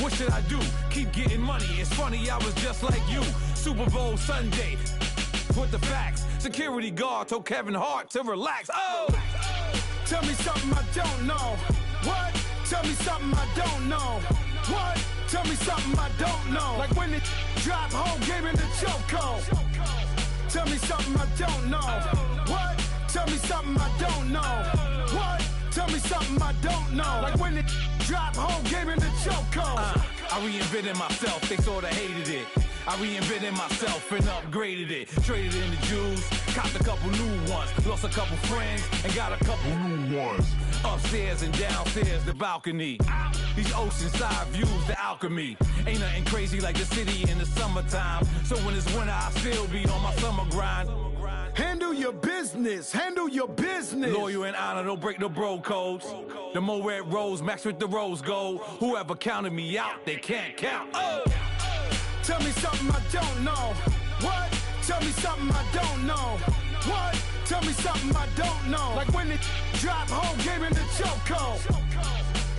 What should I do? Keep getting money. It's funny, I was just like you. Super Bowl Sunday. With the facts. Security guard told Kevin Hart to relax. Oh! Tell me something I don't know. What? Tell me something I don't know. What? Tell me something I don't know. Like when it drop home, game in the chokehold. Tell me something I don't know. What? Tell me something I don't know. What? Tell me something I don't know. Like when it drop home, game in the chokehold. I reinvented myself, they sorta hated it. I reinvented myself and upgraded it. Traded in the Jews, copped a couple new ones. Lost a couple friends and got a couple new ones. Upstairs and downstairs, the balcony. These oceanside views, the alchemy. Ain't nothing crazy like the city in the summertime. So when it's winter, I still be on my summer grind. Handle your business, handle your business. Loyal and honor, don't break the bro codes. The more red rose, match with the rose gold. Whoever counted me out, they can't count. Oh! Tell me something I don't know. What? Tell me something I don't know. What? Tell me something I don't know. Like when it drop home, game in the chokehold.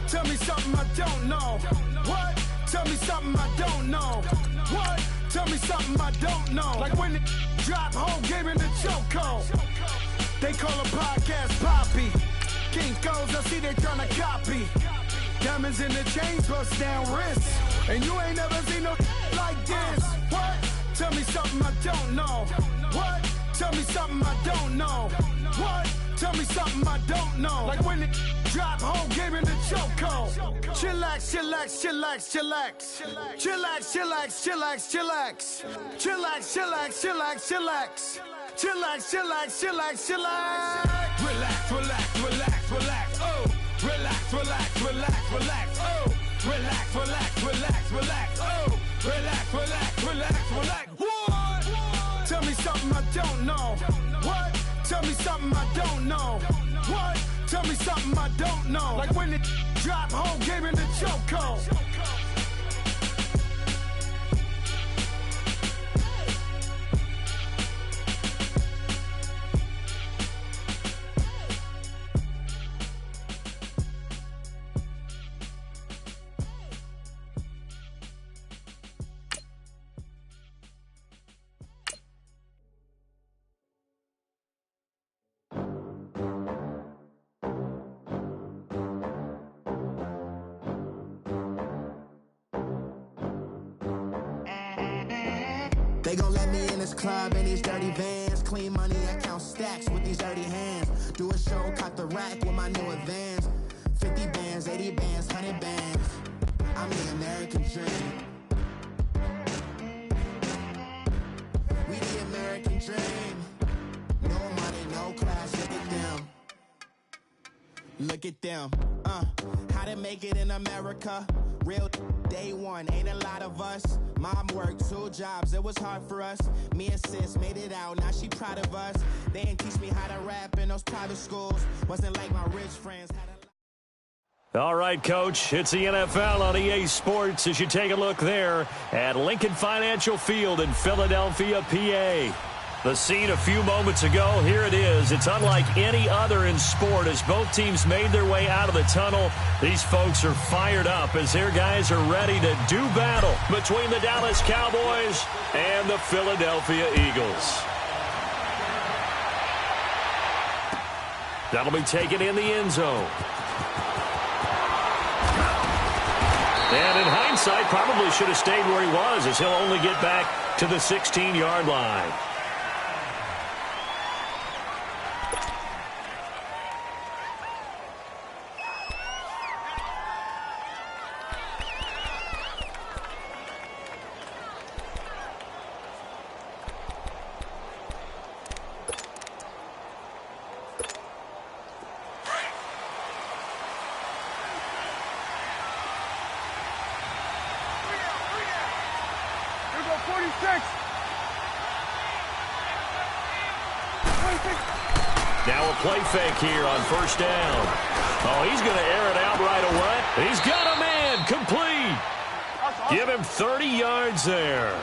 Tell me something I don't know. What? Tell me something I don't know. What? Tell me something I don't know. Like when it drop home, game in the chokehold. They call a podcast Poppy. King goes, I see they tryna copy. Diamonds in the chains, bust down wrists. And you ain't never seen no like this. What? Tell me something I don't know. What? Tell me something I don't know. What? Tell me something I don't know. Like when it drop home, game in the chokehold. Chillax, chillax, chillax, chillax. Chillax, chillax, chillax, chillax. Chillax, chillax, chillax, chillax. Chillax, chillax, chillax, chillax. Relax, relax, relax, relax. Oh. Relax, relax, relax, relax. Oh. Relax, relax, relax, relax. Oh. Relax, relax, relax, relax. What? Tell me something I don't know. What? Tell me something I don't know. What? Tell me something I don't know. Like when it drop home, game in the chokehold. They gon' let me in this club in these dirty vans. Clean money, I count stacks with these dirty hands. Do a show, cut the rack with my new advance. 50 bands, 80 bands, 100 bands. I'm the American dream. We the American dream. No money, no class, look at them. Look at them, how to make it in America. Real day one, ain't a lot of us. Mom worked 2 jobs, it was hard for us. Me and sis made it out, now she proud of us. They didn't teach me how to rap in those private schools. Wasn't like my rich friends had a... All right, Coach, it's the NFL on EA Sports as you take a look there at Lincoln Financial Field in Philadelphia, PA. The scene a few moments ago, here it is. It's unlike any other in sport as both teams made their way out of the tunnel. These folks are fired up as their guys are ready to do battle between the Dallas Cowboys and the Philadelphia Eagles. That'll be taken in the end zone. And in hindsight, probably should have stayed where he was as he'll only get back to the 16-yard line. Now a play fake here on first down. Oh, he's going to air it out right away. He's got a man complete. Give him 30 yards there.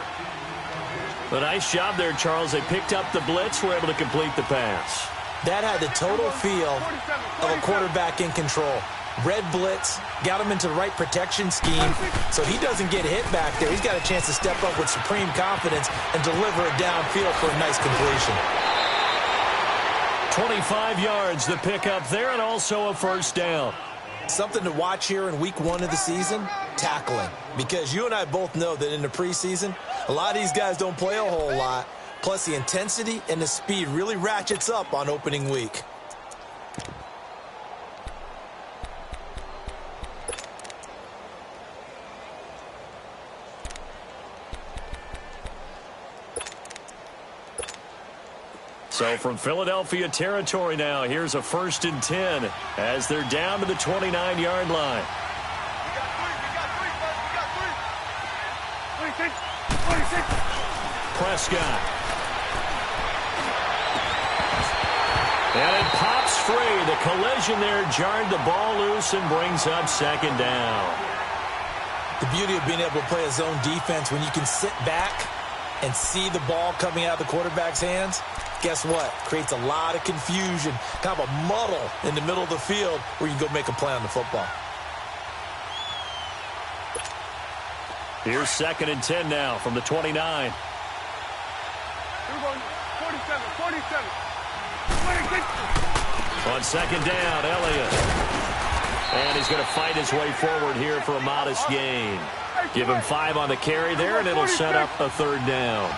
A nice job there, Charles. They picked up the blitz, were able to complete the pass. That had the total feel of a quarterback in control. Red blitz, got him into the right protection scheme, so he doesn't get hit back there. He's got a chance to step up with supreme confidence and deliver it downfield for a nice completion. 25 yards the pickup there, and also a first down. Something to watch here in week 1 of the season, tackling. Because you and I both know that in the preseason, a lot of these guys don't play a whole lot. Plus the intensity and the speed really ratchets up on opening week. So from Philadelphia territory now, here's a 1st and 10 as they're down to the 29-yard line. Prescott. And it pops free. The collision there jarred the ball loose and brings up 2nd down. The beauty of being able to play a zone defense when you can sit back and see the ball coming out of the quarterback's hands, guess what? Creates a lot of confusion, kind of a muddle in the middle of the field where you can go make a play on the football. Here's 2nd and 10 now from the 29. 47, 47. On 2nd down, Elliott. And he's going to fight his way forward here for a modest gain. Give him 5 on the carry there, and it'll set up a 3rd down.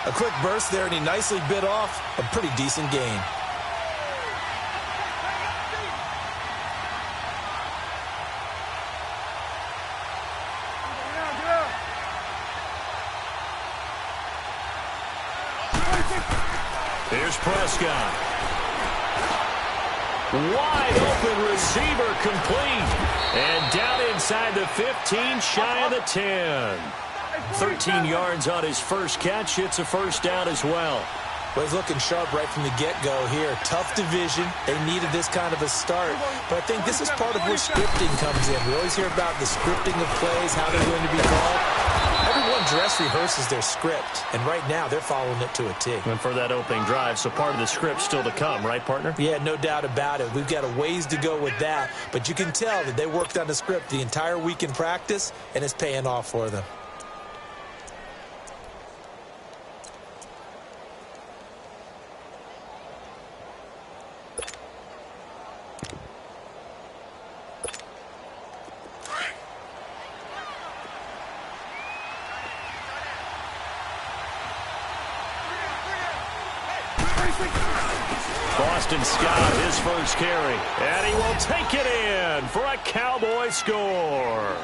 A quick burst there, and he nicely bit off a pretty decent gain. Here's Prescott. Wide open receiver complete. And down inside the 15, shy of the 10. 13 yards on his first catch. It's a first down as well. Well, he's looking sharp right from the get-go here. Tough division. They needed this kind of a start. But I think this is part of where scripting comes in. We always hear about the scripting of plays, how they're going to be called. Everyone dress rehearses their script, and right now they're following it to a T. And for that opening drive, so part of the script still to come, right, partner? Yeah, no doubt about it. We've got a ways to go with that, but you can tell that they worked on the script the entire week in practice, and it's paying off for them. Boston Scott, his first carry. And he will take it in for a Cowboy score.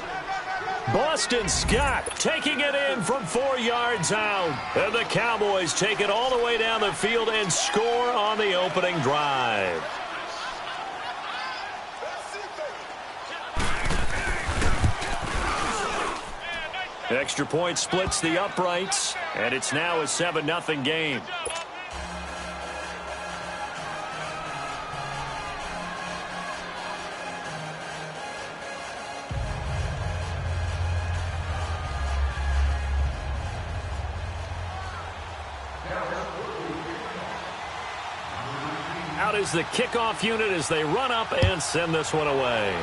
Boston Scott taking it in from 4 yards out. And the Cowboys take it all the way down the field and score on the opening drive. Extra point splits the uprights, and it's now a 7-0 game. Out is the kickoff unit as they run up and send this one away.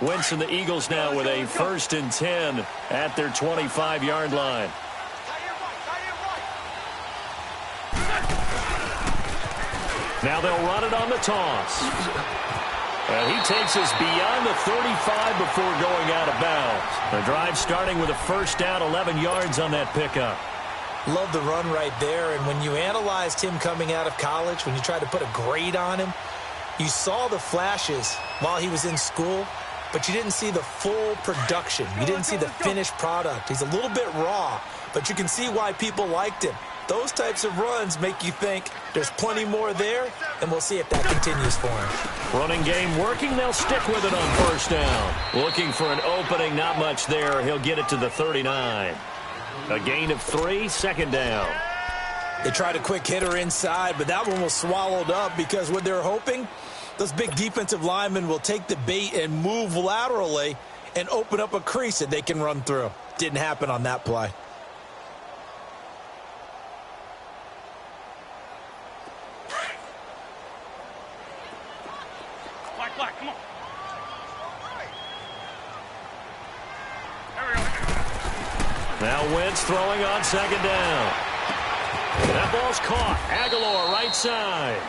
Wentz and the Eagles now with a 1st and 10 at their 25-yard line. Now they'll run it on the toss. And he takes us beyond the 35 before going out of bounds. The drive starting with a first down, 11 yards on that pickup. Love the run right there, and when you analyzed him coming out of college, when you tried to put a grade on him, you saw the flashes while he was in school, but you didn't see the full production. You didn't see the finished product. He's a little bit raw, but you can see why people liked him. Those types of runs make you think there's plenty more there, and we'll see if that continues for him. Running game working. They'll stick with it on first down. Looking for an opening, not much there. He'll get it to the 39. A gain of 3, 2nd down. They tried a quick hitter inside, but that one was swallowed up because what they're hoping, those big defensive linemen will take the bait and move laterally and open up a crease that they can run through. Didn't happen on that play. Black, come on. Now Wentz throwing on second down. That ball's caught. Aguilar right side.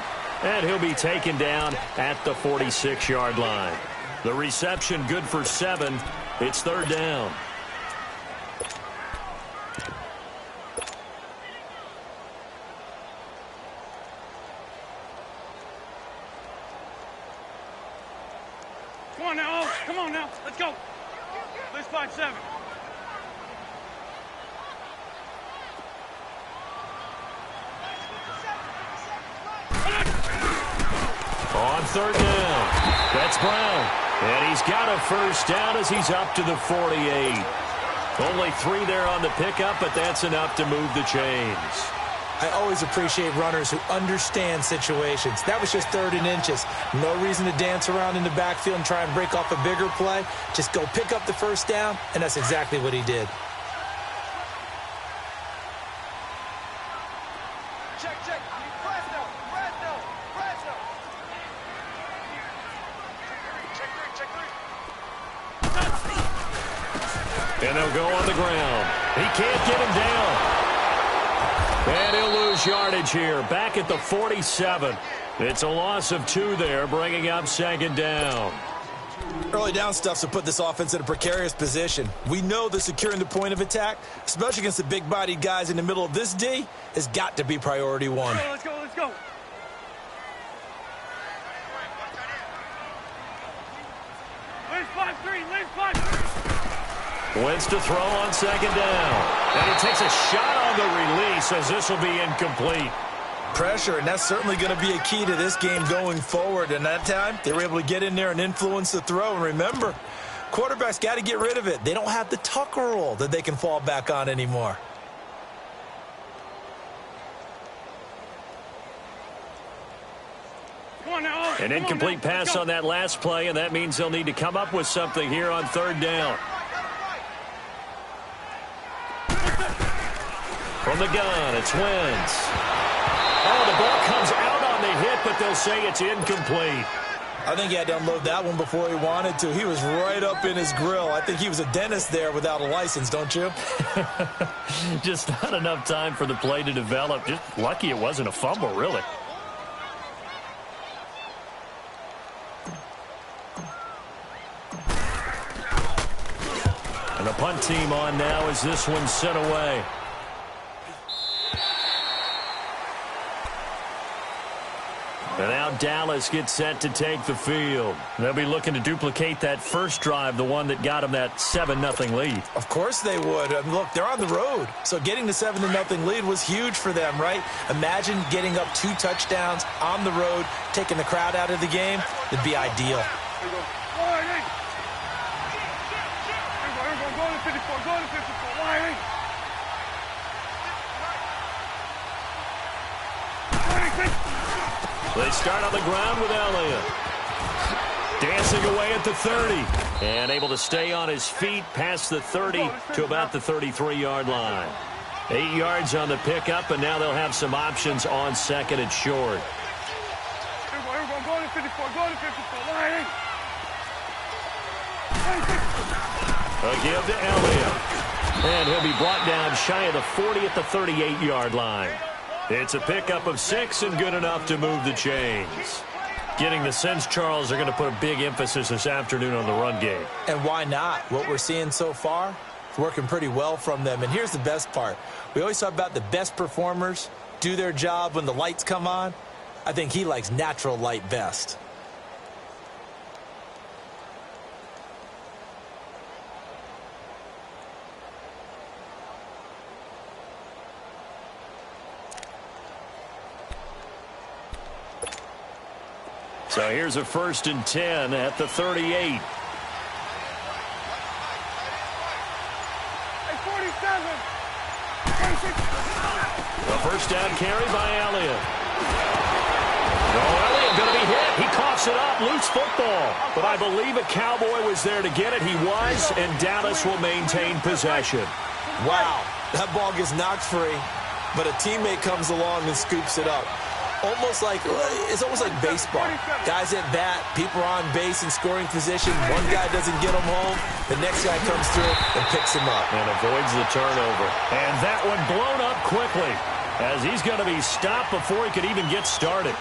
And he'll be taken down at the 46-yard line. The reception good for 7. It's third down. Come on now, oh, come on now. Let's go. Let's 5-7. On third down, that's Brown. And he's got a first down as he's up to the 48. Only 3 there on the pickup, but that's enough to move the chains. I always appreciate runners who understand situations. That was just 3rd and inches. No reason to dance around in the backfield and try and break off a bigger play. Just go pick up the first down, and that's exactly what he did. Check. And they'll go on the ground. He can't get him down. And he'll lose yardage here. Back at the 47. It's a loss of 2 there, bringing up second down. Early down stuff's to put this offense in a precarious position. We know that securing the point of attack, especially against the big-bodied guys in the middle of this D, has got to be priority 1. Let's go. Let's 5-3. Wentz to throw on second down. And he takes a shot on the release as this will be incomplete. Pressure, and that's certainly going to be a key to this game going forward. And that time, they were able to get in there and influence the throw. And remember, quarterbacks got to get rid of it. They don't have the Tucker rule that they can fall back on anymore. Come on now. An incomplete pass on that last play, and that means they'll need to come up with something here on third down. From the gun, it's Wentz. Oh, the ball comes out on the hit, but they'll say it's incomplete. I think he had to unload that one before he wanted to. He was right up in his grill. I think he was a dentist there without a license, don't you? Just not enough time for the play to develop. Just lucky it wasn't a fumble, really. And the punt team on now as this one's sent away. And now Dallas gets set to take the field. They'll be looking to duplicate that first drive, the one that got them that 7-0 lead. Of course they would. I mean, look, they're on the road. So getting the 7-0 lead was huge for them, right? Imagine getting up 2 touchdowns on the road, taking the crowd out of the game. It'd be ideal. Go to 54. Wide. They start on the ground with Elliott. Dancing away at the 30. And able to stay on his feet past the 30 to about the 33-yard line. 8 yards on the pickup, and now they'll have some options on second and short. Go to 54. Wide. A give to Elliott. And he'll be brought down shy of the 40 at the 38-yard line. It's a pickup of 6 and good enough to move the chains. Getting the sense, Charles, they're going to put a big emphasis this afternoon on the run game. And why not? What we're seeing so far is working pretty well from them. And here's the best part. We always talk about the best performers do their job when the lights come on. I think he likes natural light best. So here's a 1st and 10 at the 38. Hey, 47. The first down carry by Elliott. Elliott going to be hit. He coughs it up. Loose football. But I believe a Cowboy was there to get it. He was, and Dallas will maintain possession. Wow, that ball gets knocked free, but a teammate comes along and scoops it up. It's almost like baseball. Guys at bat, people are on base in scoring position. One guy doesn't get him home. The next guy comes through and picks him up. And avoids the turnover. And that one blown up quickly as he's going to be stopped before he could even get started.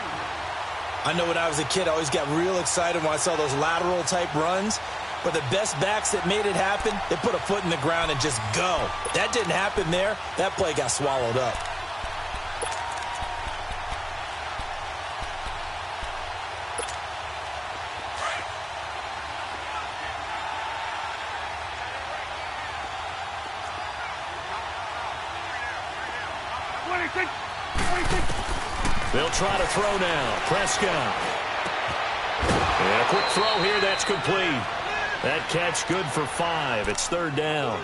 I know when I was a kid, I always got real excited when I saw those lateral type runs. But the best backs that made it happen, they put a foot in the ground and just go. That didn't happen there. That play got swallowed up. They'll try to throw now. Prescott. And a quick throw here. That's complete. That catch good for 5. It's third down.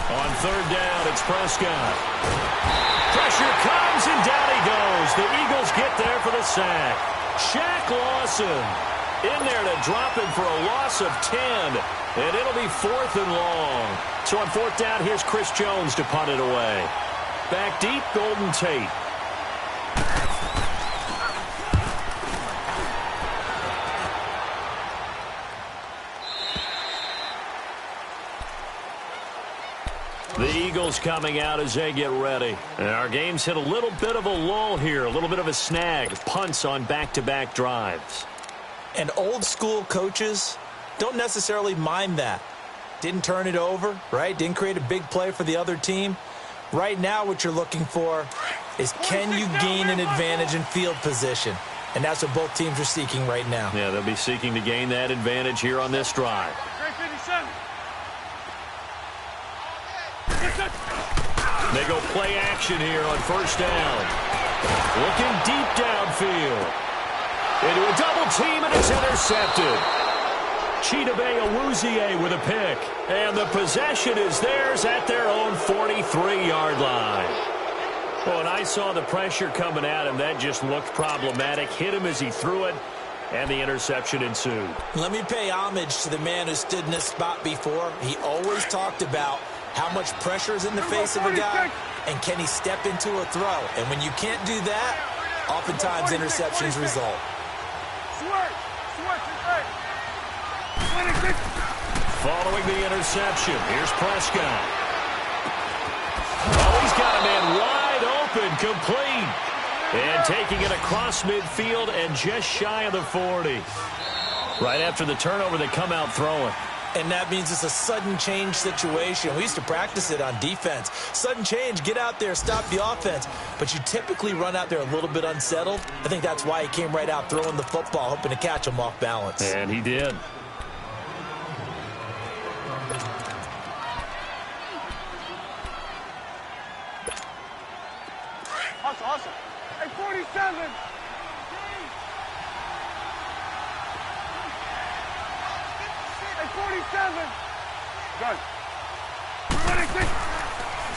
On third down, it's Prescott. Pressure comes, and down he goes. The Eagles get there for the sack. Shaq Lawson in there to drop him for a loss of 10. And it'll be 4th and long. So on fourth down, here's Chris Jones to punt it away. Back deep, Golden Tate. The Eagles coming out as they get ready. And our game's hit a little bit of a lull here, a little bit of a snag. Punts on back-to-back drives. And old-school coaches don't necessarily mind that. Didn't turn it over, right? Didn't create a big play for the other team. Right now what you're looking for is can you gain an advantage in field position? And that's what both teams are seeking right now. Yeah, they'll be seeking to gain that advantage here on this drive. They go play action here on first down. Looking deep downfield. Into a double team, and it's intercepted. Chidobe Awuzie with a pick. And the possession is theirs at their own 43-yard line. Well, and I saw the pressure coming at him. That just looked problematic. Hit him as he threw it, and the interception ensued. Let me pay homage to the man who stood in this spot before. He always talked about how much pressure is in the face of a guy, and can he step into a throw? And when you can't do that, oftentimes interceptions result. Following the interception, here's Prescott. Oh, he's got a man wide open, complete. And taking it across midfield and just shy of the 40. Right after the turnover, they come out throwing. And that means it's a sudden change situation. We used to practice it on defense. Sudden change, get out there, stop the offense. But you typically run out there a little bit unsettled. I think that's why he came right out throwing the football, hoping to catch him off balance. And he did. Awesome. Hey, 47. Hey, 47. Good.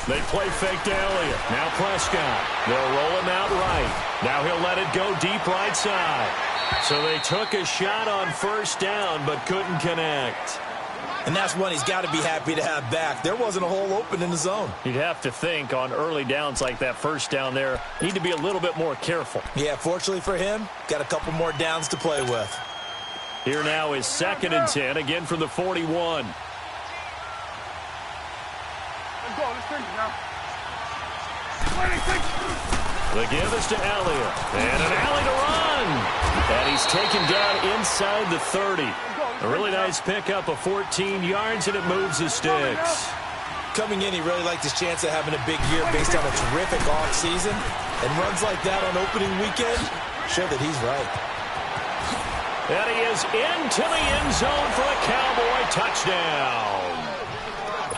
They play fake to Elliott. Now Prescott. They'll roll him out right. Now he'll let it go deep right side. So they took a shot on first down but couldn't connect. And that's one he's got to be happy to have back. There wasn't a hole open in the zone. You'd have to think on early downs like that first down there, need to be a little bit more careful. Yeah, fortunately for him, got a couple more downs to play with. Here now is 2nd and 10, again from the 41. Let's go. Let's finish now. The give is to Elliott. And an alley to run. And he's taken down inside the 30. A really nice pickup of 14 yards, and it moves the sticks. Coming in, he really liked his chance of having a big year based on a terrific offseason. And runs like that on opening weekend show that he's right. And he is into the end zone for a Cowboy touchdown.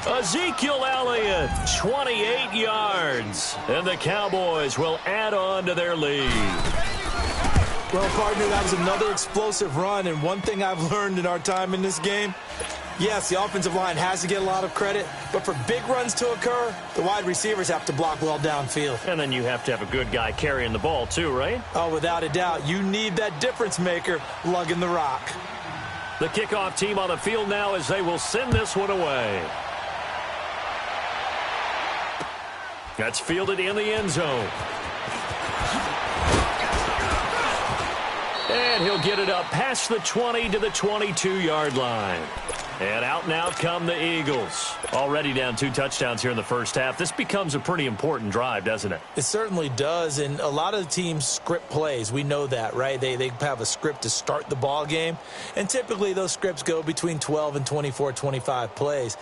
Ezekiel Elliott, 28 yards. And the Cowboys will add on to their lead. Well, partner, that was another explosive run. And one thing I've learned in our time in this game, yes, the offensive line has to get a lot of credit, but for big runs to occur, the wide receivers have to block well downfield. And then you have to have a good guy carrying the ball too, right? Oh, without a doubt. You need that difference maker lugging the rock. The kickoff team on the field now as they will send this one away. That's fielded in the end zone. And he'll get it up past the 20 to the 22-yard line. And out and out come the Eagles. Already down 2 touchdowns here in the first half. This becomes a pretty important drive, doesn't it? It certainly does, and a lot of the teams script plays. We know that, right? They have a script to start the ball game, and typically those scripts go between 12 and 24, 25 plays.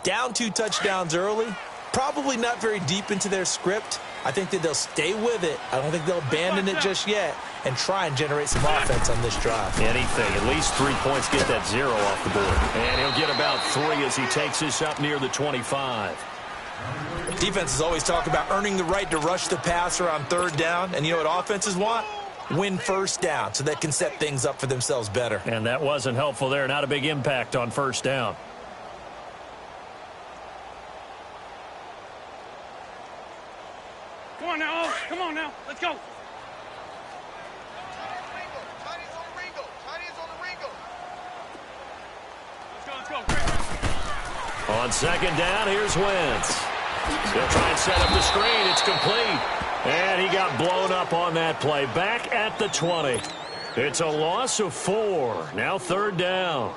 Down 2 touchdowns early, probably not very deep into their script. I think that they'll stay with it. I don't think they'll abandon it just yet and try and generate some offense on this drive. Anything. At least 3 points, get that 0 off the board. And he'll get about 3 as he takes this up near the 25. Defenses always talk about earning the right to rush the passer on 3rd down. And you know what offenses want? Win 1st down so they can set things up for themselves better. And that wasn't helpful there. Not a big impact on 1st down. Come on now, come on now, let's go. Let's go. On 2nd down, here's Wentz. He'll try and set up the screen. It's complete. And he got blown up on that play. Back at the 20. It's a loss of 4. Now 3rd down.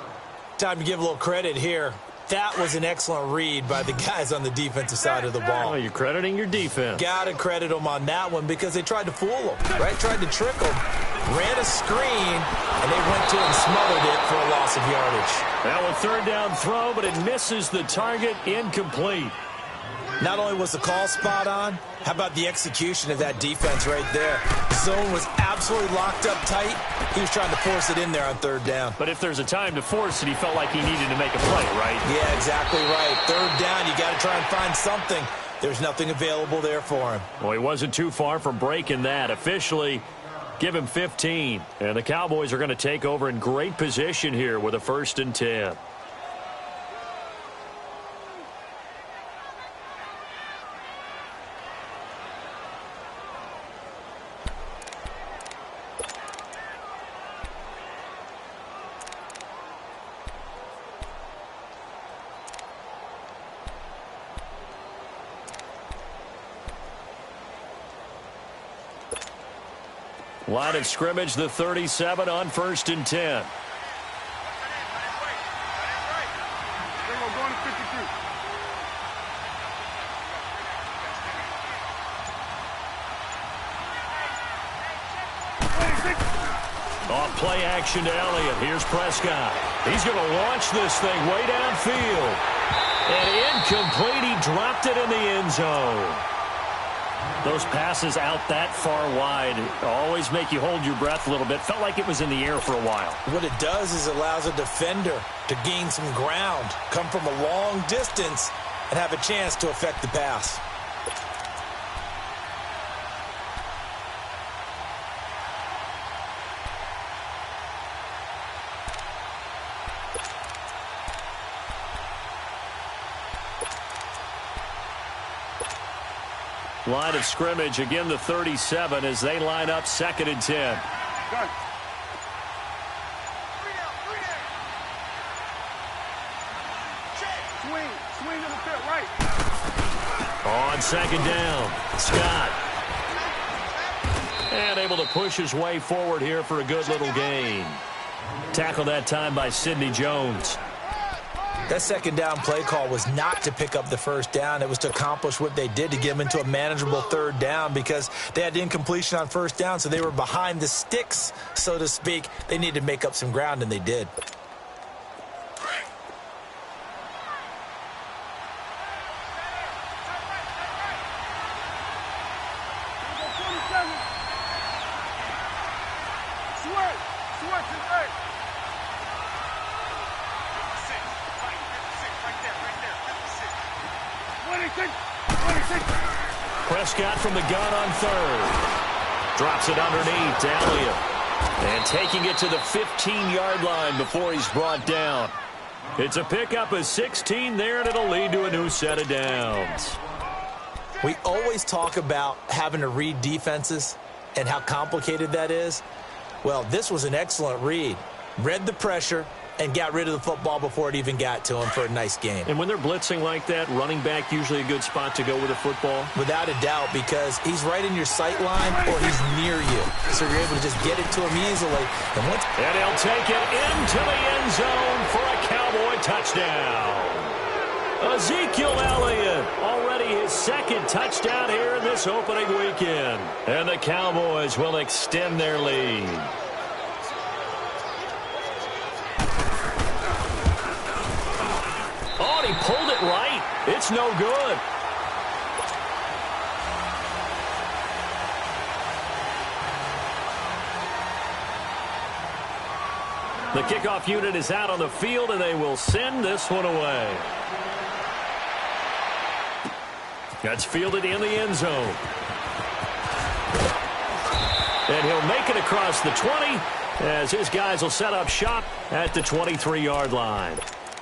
Time to give a little credit here. That was an excellent read by the guys on the defensive side of the ball. Oh, you're crediting your defense. Got to credit them on that one because they tried to fool them, right? Tried to trick them. Ran a screen, and they went to it and smothered it for a loss of yardage. Now a 3rd down throw, but it misses the target. Incomplete. Not only was the call spot on, how about the execution of that defense right there? Zone was absolutely locked up tight. He was trying to force it in there on 3rd down. But if there's a time to force it, he felt like he needed to make a play, right? Yeah, exactly right. 3rd down, you got to try and find something. There's nothing available there for him. Well, he wasn't too far from breaking that. Officially, give him 15. And the Cowboys are going to take over in great position here with a 1st and 10. Line of scrimmage, the 37 on 1st and 10. Off play action to Elliott. Here's Prescott. He's going to launch this thing way downfield. And incomplete. He dropped it in the end zone. Those passes out that far wide always make you hold your breath a little bit. Felt like it was in the air for a while. What it does is it allows a defender to gain some ground, come from a long distance, and have a chance to affect the pass. Line of scrimmage, again the 37 as they line up 2nd and 10. Done. Swing to the fit, right. On 2nd down, Scott. And able to push his way forward here for a good little gain. Tackled that time by Sidney Jones. That second down play call was not to pick up the first down. It was to accomplish what they did, to get them into a manageable third down, because they had incompletion on first down, so they were behind the sticks, so to speak. They needed to make up some ground, and they did. Prescott from the gun on third. Drops it underneath to Elliott. And taking it to the 15-yard line before he's brought down. It's a pickup of 16 there, and it'll lead to a new set of downs. We always talk about having to read defenses and how complicated that is. Well, this was an excellent read. Read the pressure and got rid of the football before it even got to him for a nice game. And when they're blitzing like that, running back usually a good spot to go with the football? Without a doubt, because he's right in your sight line or he's near you. So you're able to just get it to him easily. And he'll take it into the end zone for a Cowboy touchdown. Ezekiel Elliott, already his second touchdown here in this opening weekend. And the Cowboys will extend their lead. Oh, and he pulled it right. It's no good. The kickoff unit is out on the field, and they will send this one away. That's fielded in the end zone. And he'll make it across the 20 as his guys will set up shop at the 23-yard line.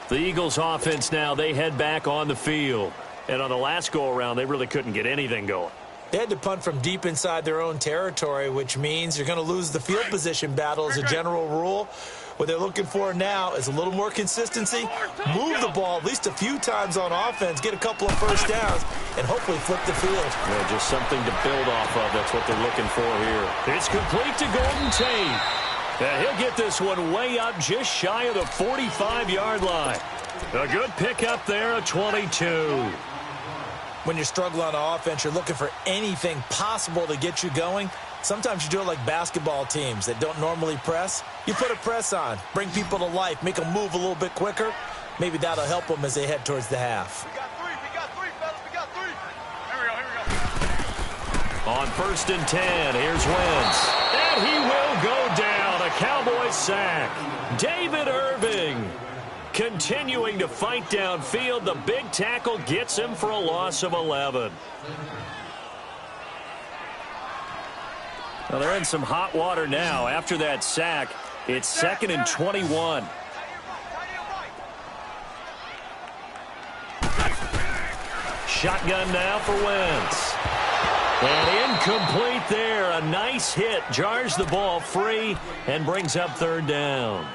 The Eagles offense now, they head back on the field. And on the last go-around, they really couldn't get anything going. They had to punt from deep inside their own territory, which means you're going to lose the field position battle as a general rule. What they're looking for now is a little more consistency, move the ball at least a few times on offense, get a couple of first downs, and hopefully flip the field. Yeah, just something to build off of. That's what they're looking for here. It's complete to Golden Tate. And he'll get this one way up just shy of the 45-yard line. A good pickup there, a 22. When you're struggling on offense, you're looking for anything possible to get you going. Sometimes you do it like basketball teams that don't normally press. You put a press on, bring people to life, make them move a little bit quicker. Maybe that'll help them as they head towards the half. We got three, fellas, we got three. Here we go. On 1st and 10, here's Wentz. And he will go down, a Cowboys sack. David Irving continuing to fight downfield. The big tackle gets him for a loss of 11. Well, they're in some hot water now. After that sack, it's 2nd and 21. Shotgun now for Wentz. And incomplete there. A nice hit. Jars the ball free and brings up 3rd down.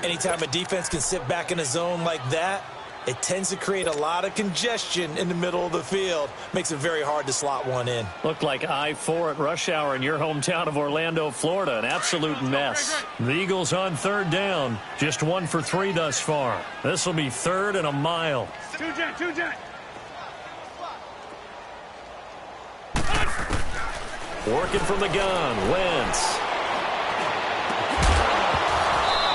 Anytime a defense can sit back in a zone like that, it tends to create a lot of congestion in the middle of the field. Makes it very hard to slot one in. Looked like I-4 at rush hour in your hometown of Orlando, Florida. An absolute mess. The Eagles on 3rd down. Just 1 for 3 thus far. This will be 3rd and a mile. Two jet. Working from the gun, Wentz.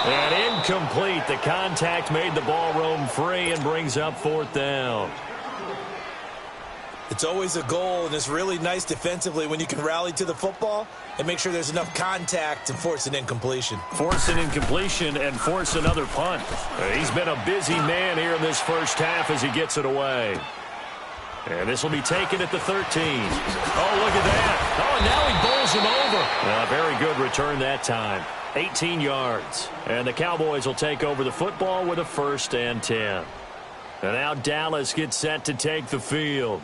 And incomplete. The contact made the ball roam free and brings up 4th down. It's always a goal, and it's really nice defensively when you can rally to the football and make sure there's enough contact to force an incompletion. Force an incompletion and force another punt. He's been a busy man here in this first half as he gets it away. And this will be taken at the 13. Oh, look at that. Oh, and now he bowls him over. Very good return that time. 18 yards. And the Cowboys will take over the football with a 1st and 10. And now Dallas gets set to take the field.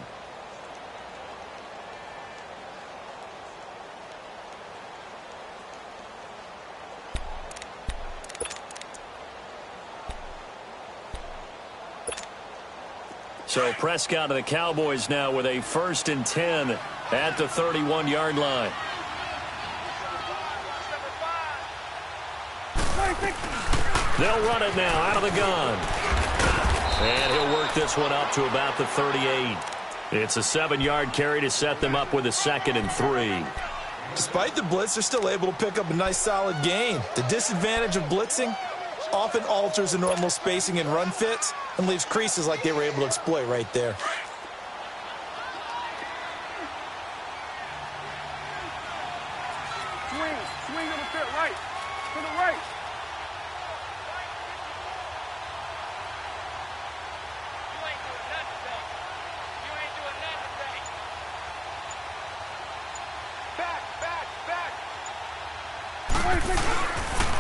So Prescott and the Cowboys now with a 1st and 10 at the 31-yard line. They'll run it now out of the gun. And he'll work this one up to about the 38. It's a 7-yard carry to set them up with a 2nd and 3. Despite the blitz, they're still able to pick up a nice solid gain. The disadvantage of blitzing often alters the normal spacing and run fits and leaves creases like they were able to exploit right there. Swing to the fit, right. To the right.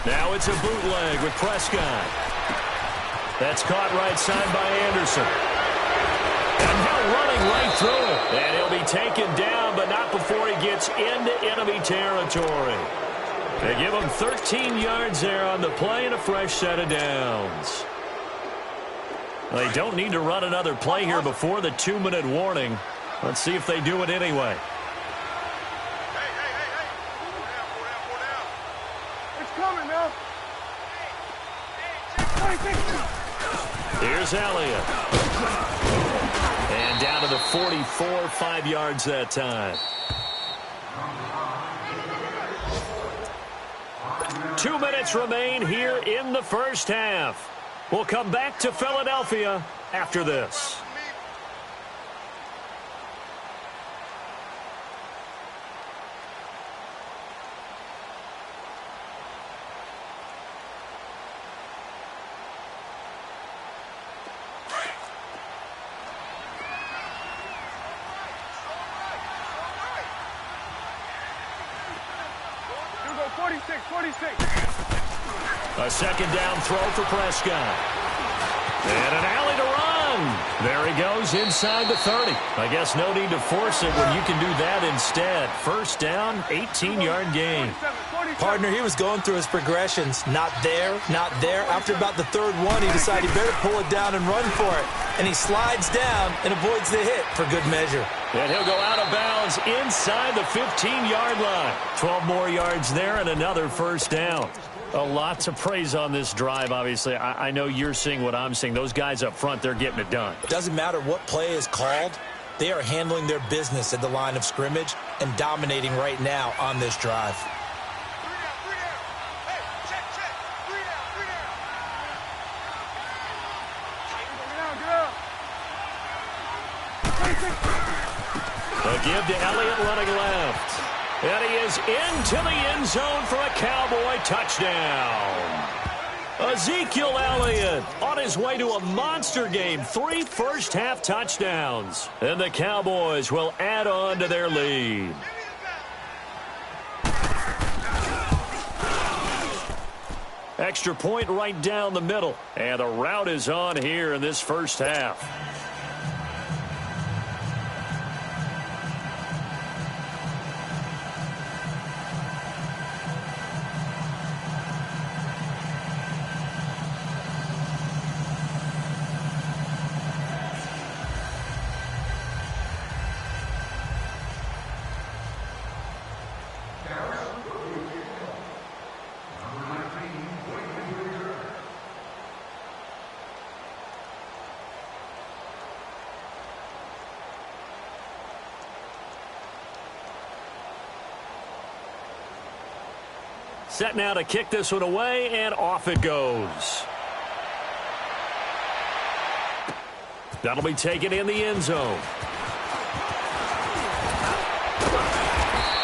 Now it's a bootleg with Prescott. That's caught right side by Anderson. And now running right through it. And he'll be taken down, but not before he gets into enemy territory. They give him 13 yards there on the play and a fresh set of downs. They don't need to run another play here before the 2-minute warning. Let's see if they do it anyway. Here's Elliott. And down to the 44, 5 yards that time. 2 minutes remain here in the first half. We'll come back to Philadelphia after this. A second down throw for Prescott. And an alley to run. There he goes inside the 30. I guess no need to force it when you can do that instead. First down, 18-yard gain. Partner, he was going through his progressions. Not there, not there. After about the third one, he decided he better pull it down and run for it. And he slides down and avoids the hit for good measure. And he'll go out of bounds inside the 15-yard line. 12 more yards there and another first down. A lot to praise on this drive, obviously. I know you're seeing what I'm seeing. Those guys up front, they're getting it done. Doesn't matter what play is called. They are handling their business at the line of scrimmage and dominating right now on this drive. A give to Elliott running left. And he is into the end zone for a Cowboy touchdown. Ezekiel Elliott on his way to a monster game. 3 first-half touchdowns. And the Cowboys will add on to their lead. Extra point right down the middle. And the route is on here in this first half. Set now to kick this one away, and off it goes. That'll be taken in the end zone.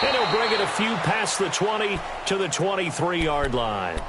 And he'll bring it a few past the 20 to the 23-yard line.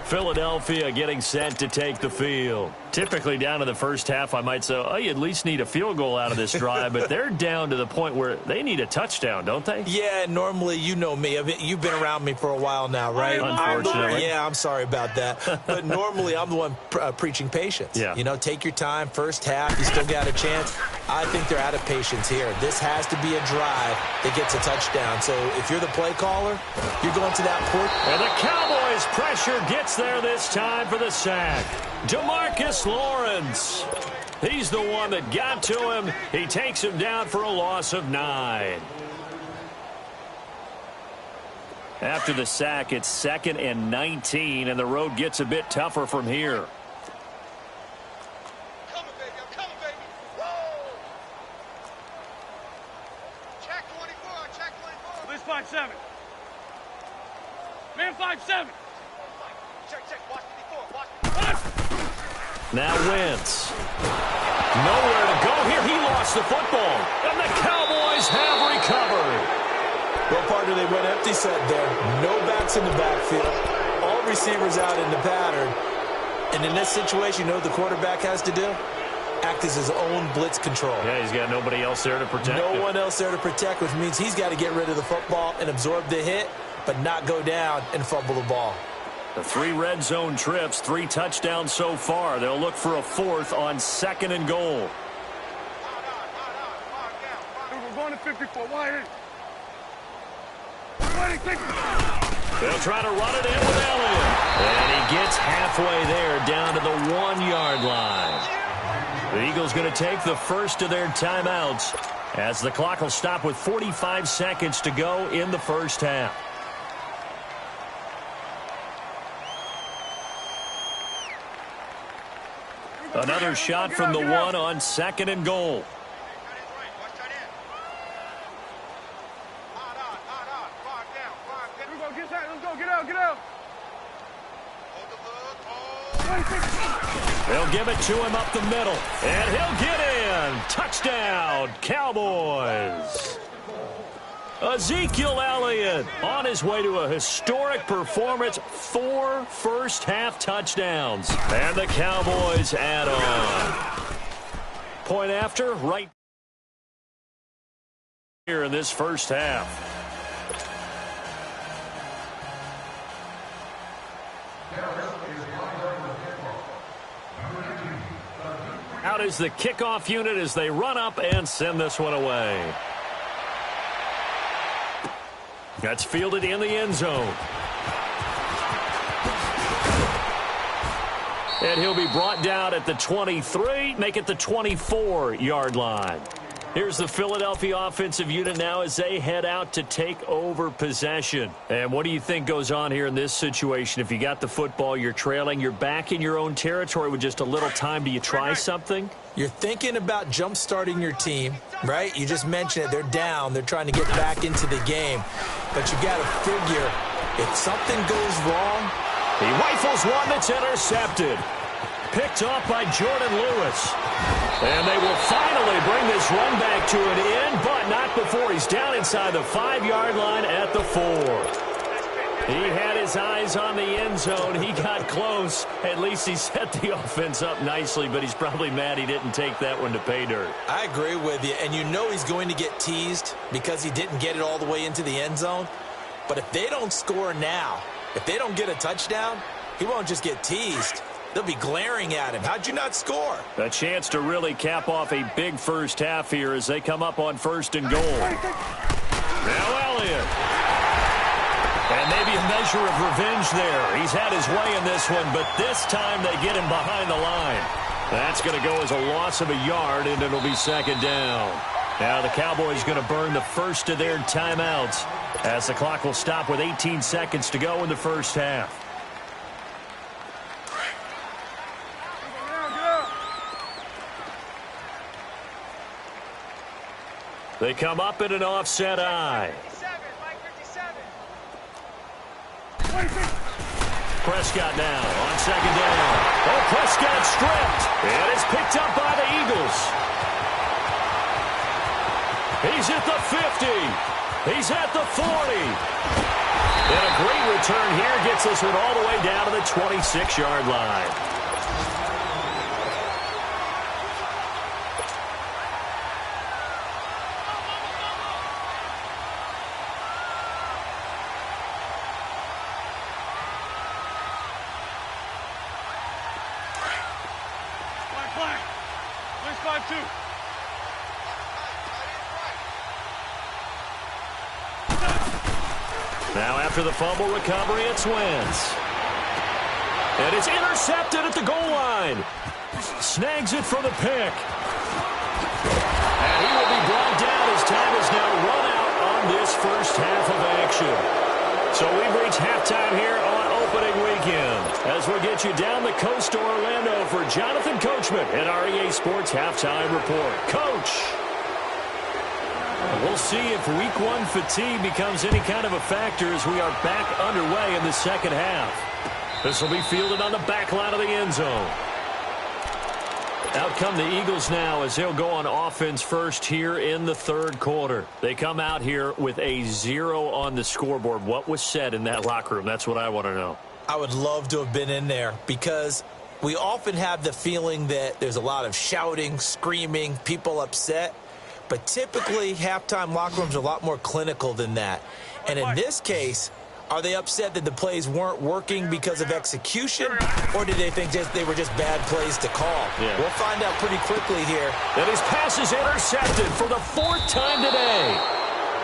Philadelphia getting set to take the field. Typically down to the first half, I might say, oh, you at least need a field goal out of this drive, but they're down to the point where they need a touchdown, don't they? Yeah, normally, you know me. You've been around me for a while now, right? Unfortunately. I'm sorry about that. But normally, I'm the one preaching patience. Yeah. You know, take your time. First half, you still got a chance. I think they're out of patience here. This has to be a drive that gets a touchdown. So if you're the play caller, you're going to that point. And the Cowboys pressure gets there this time for the sack. DeMarcus Lawrence. He's the one that got to him. He takes him down for a loss of 9. After the sack, it's 2nd and 19, and the road gets a bit tougher from here. Coming, baby. I'm coming, baby. Whoa! Check 24. Check 24. This 5-7. Man 5-7. Check. Watch 54. Watch. Now Wentz. Nowhere to go here. He lost the football. And the Cowboys have recovered. Well, partner, they went empty set there. No backs in the backfield. All receivers out in the pattern. And in this situation, you know what the quarterback has to do? Act as his own blitz control. Yeah, he's got nobody else there to protect him. No one else there to protect, which means he's got to get rid of the football and absorb the hit, but not go down and fumble the ball. The 3 red zone trips, 3 touchdowns so far. They'll look for a 4th on 2nd and goal. We're going to 54. Wide in. They'll try to run it in with Elliott. And he gets halfway there down to the 1-yard line. The Eagles going to take the first of their timeouts as the clock will stop with 45 seconds to go in the first half. Another shot from the 1 on 2nd and goal. Get out. They'll give it to him up the middle, and he'll get in. Touchdown, Cowboys. Ezekiel Elliott on his way to a historic performance, 4 first-half touchdowns. And the Cowboys add on. Point after, right here in this first half. Out is the kickoff unit as they run up and send this one away. That's fielded in the end zone. And he'll be brought down at the 23, make it the 24-yard line. Here's the Philadelphia offensive unit now as they head out to take over possession. And what do you think goes on here in this situation? If you got the football, you're trailing, you're back in your own territory with just a little time. Do you try something? You're thinking about jump-starting your team, right? You just mentioned it. They're down. They're trying to get back into the game. But you got to figure if something goes wrong. He rifles one that's intercepted. Picked off by Jordan Lewis. And they will finally bring this run back to an end, but not before he's down inside the 5-yard line at the 4. He had his eyes on the end zone. He got close. At least he set the offense up nicely, but he's probably mad he didn't take that one to pay dirt. I agree with you, and you know he's going to get teased because he didn't get it all the way into the end zone. But if they don't score now, if they don't get a touchdown, he won't just get teased. They'll be glaring at him. How'd you not score? A chance to really cap off a big first half here as they come up on 1st and goal. Now Elliott. And maybe a measure of revenge there. He's had his way in this one, but this time they get him behind the line. That's going to go as a loss of a yard, and it'll be 2nd down. Now the Cowboys going to burn the first of their timeouts as the clock will stop with 18 seconds to go in the first half. They come up in an offset eye. Prescott now on 2nd down. Oh, Prescott stripped. And it's picked up by the Eagles. He's at the 50. He's at the 40. And a great return here gets this one all the way down to the 26-yard line. Now after the fumble recovery, it's Wentz. And it's intercepted at the goal line. Snags it for the pick. And he will be brought down as time is now run out on this first half of action. So we've reached halftime here on opening weekend as we'll get you down the coast to Orlando for Jonathan Coachman at our EA Sports Halftime Report. Coach! We'll see if week one fatigue becomes any kind of a factor as we are back underway in the second half. This will be fielded on the back line of the end zone. Out come the Eagles now as they'll go on offense first here in the third quarter. They come out here with a 0 on the scoreboard. What was said in that locker room? That's what I want to know. I would love to have been in there because we often have the feeling that there's a lot of shouting, screaming, people upset. But typically, halftime locker rooms are a lot more clinical than that. And in this case, are they upset that the plays weren't working because of execution, or did they think they were just bad plays to call? Yeah. We'll find out pretty quickly here. And his pass is intercepted for the 4th time today.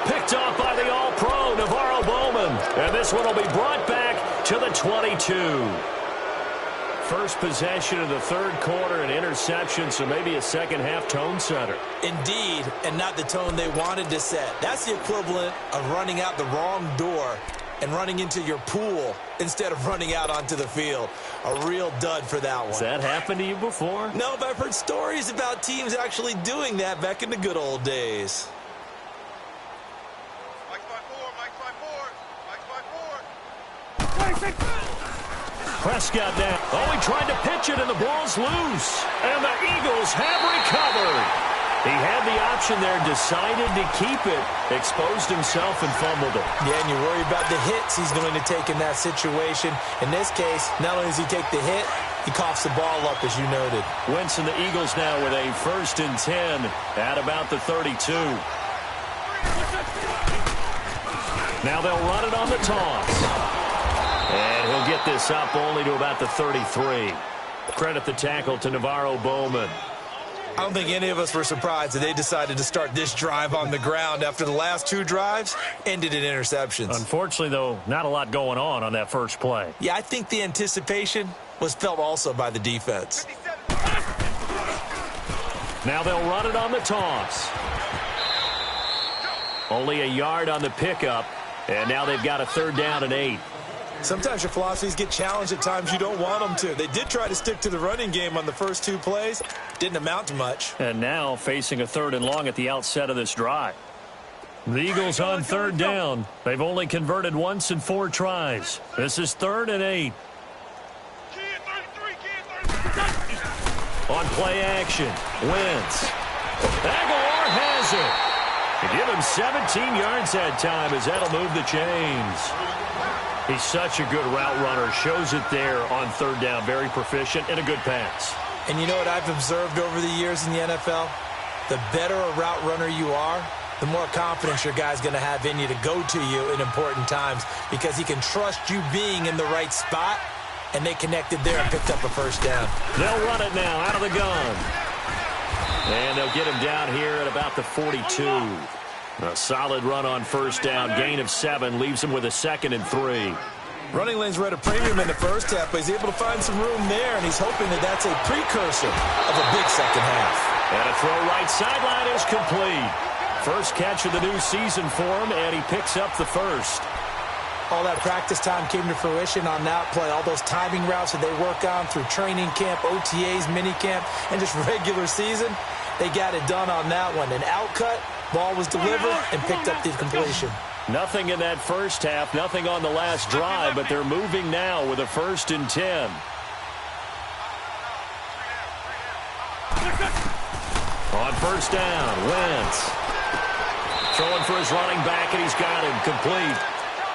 Picked off by the All-Pro, Navarro Bowman. And this one will be brought back to the 22. First possession of the third quarter, an interception, so maybe a second-half tone setter. Indeed, and not the tone they wanted to set. That's the equivalent of running out the wrong door and running into your pool instead of running out onto the field. A real dud for that one. Has that happened to you before? No, but I've heard stories about teams actually doing that back in the good old days. Mike's by 4. Prescott down. Oh, he tried to pitch it, and the ball's loose. And the Eagles have recovered. He had the option there, decided to keep it, exposed himself and fumbled it. Yeah, and you worry about the hits he's going to take in that situation. In this case, not only does he take the hit, he coughs the ball up, as you noted. Wentz and the Eagles now with a 1st and 10 at about the 32. Now they'll run it on the toss. And he'll get this up only to about the 33. Credit the tackle to Navarro Bowman. I don't think any of us were surprised that they decided to start this drive on the ground after the last 2 drives ended in interceptions. Unfortunately, though, not a lot going on that first play. Yeah, I think the anticipation was felt also by the defense. Now they'll run it on the toss. Only a yard on the pickup, and now they've got a 3rd down and 8. Sometimes your philosophies get challenged at times you don't want them to. They did try to stick to the running game on the first 2 plays. Didn't amount to much. And now facing a 3rd and long at the outset of this drive. The Eagles on 3rd down. They've only converted once in 4 tries. This is 3rd and 8. On play action, Wentz. Aguilar has it. They give him 17 yards that time as that'll move the chains. He's such a good route runner. Shows it there on 3rd down. Very proficient and a good pass. And you know what I've observed over the years in the NFL? The better a route runner you are, the more confidence your guy's going to have in you to go to you in important times because he can trust you being in the right spot, and they connected there and picked up a 1st down. They'll run it now out of the gun. And they'll get him down here at about the 42. A solid run on 1st down. Gain of 7 leaves him with a 2nd and 3. Running lanes were at a premium in the first half, but he's able to find some room there, and he's hoping that that's a precursor of a big second half. And a throw right sideline is complete. First catch of the new season for him, and he picks up the 1st. All that practice time came to fruition on that play. All those timing routes that they work on through training camp, OTAs, minicamp, and just regular season, they got it done on that one. An outcut, ball was delivered, and picked up the completion. Nothing in that first half, nothing on the last drive, but they're moving now with a 1st and 10. On 1st down, Wentz. Throwing for his running back, and he's got him complete.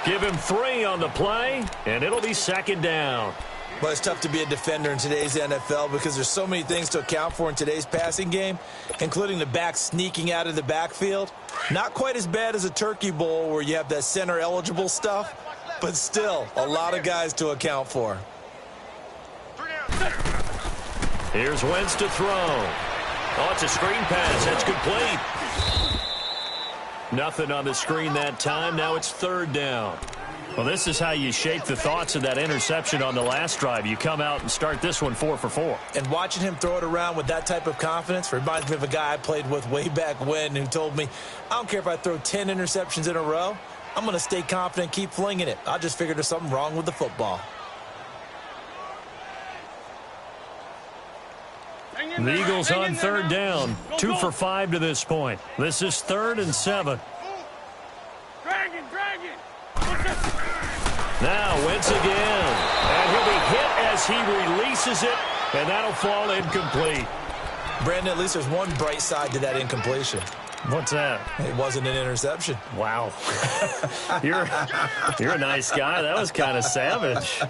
Give him 3 on the play, and it'll be 2nd down. Well, it's tough to be a defender in today's NFL because there's so many things to account for in today's passing game, including the back sneaking out of the backfield. Not quite as bad as a turkey bowl where you have that center-eligible stuff, but still a lot of guys to account for. Here's Wentz to throw. Oh, it's a screen pass. That's complete. Nothing on the screen that time. Now it's 3rd down. Well, this is how you shape the thoughts of that interception on the last drive. You come out and start this one 4 for 4. And watching him throw it around with that type of confidence reminds me of a guy I played with way back when who told me, I don't care if I throw 10 interceptions in a row. I'm going to stay confident, keep flinging it. I just figured there's something wrong with the football. The Eagles on third down. 2 for 5 to this point. This is 3rd and 7. Drag it. Now Wentz again. And he'll be hit as he releases it. And that'll fall incomplete. Brandon, at least there's one bright side to that incompletion. What's that? It wasn't an interception. Wow. You're a nice guy. That was kind of savage.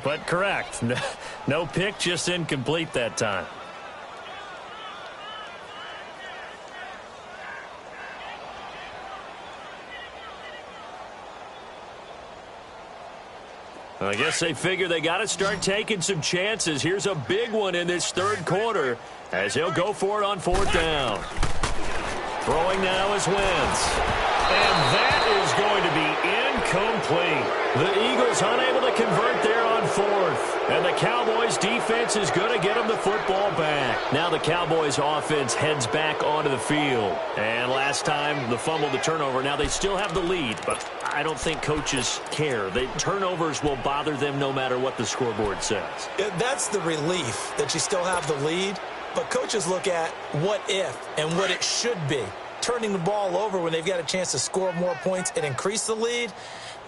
But correct. No pick, just incomplete that time. I guess they figure they got to start taking some chances. Here's a big one in this third quarter as he'll go for it on 4th down. Throwing now is Wentz. And that is going to be incomplete. The Eagles unable to convert there on 4th. And the Cowboys defense is going to get them the football back. Now the Cowboys offense heads back onto the field. And last time, the fumble, the turnover. Now they still have the lead, but I don't think coaches care. The turnovers will bother them no matter what the scoreboard says. That's the relief that you still have the lead. But coaches look at what if and what it should be. Turning the ball over when they've got a chance to score more points and increase the lead,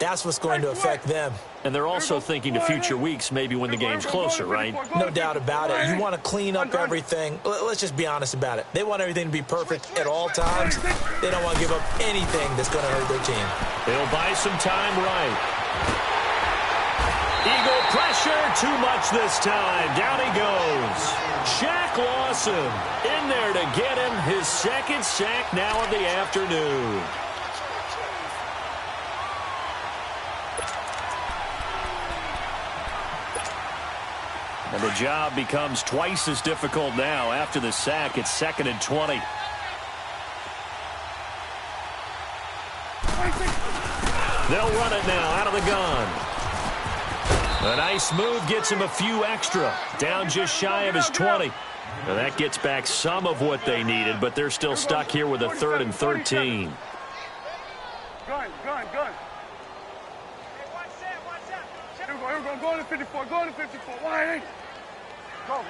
that's what's going to affect them. And they're also thinking to future weeks, maybe when the game's closer, right? No doubt about it. You want to clean up everything. Let's just be honest about it. They want everything to be perfect at all times. They don't want to give up anything that's going to hurt their team. They'll buy some time right. Eagle pressure, too much this time. Down he goes. Shaq Lawson in there to get him his 2nd sack now of the afternoon. And the job becomes twice as difficult now. After the sack, it's 2nd and 20. They'll run it now out of the gun. A nice move gets him a few extra. Down just shy of his 20. Now that gets back some of what they needed, but they're still stuck here with a 3rd and 13. Gun. Hey, watch that. Here we go. Go on the 54. Why? Go.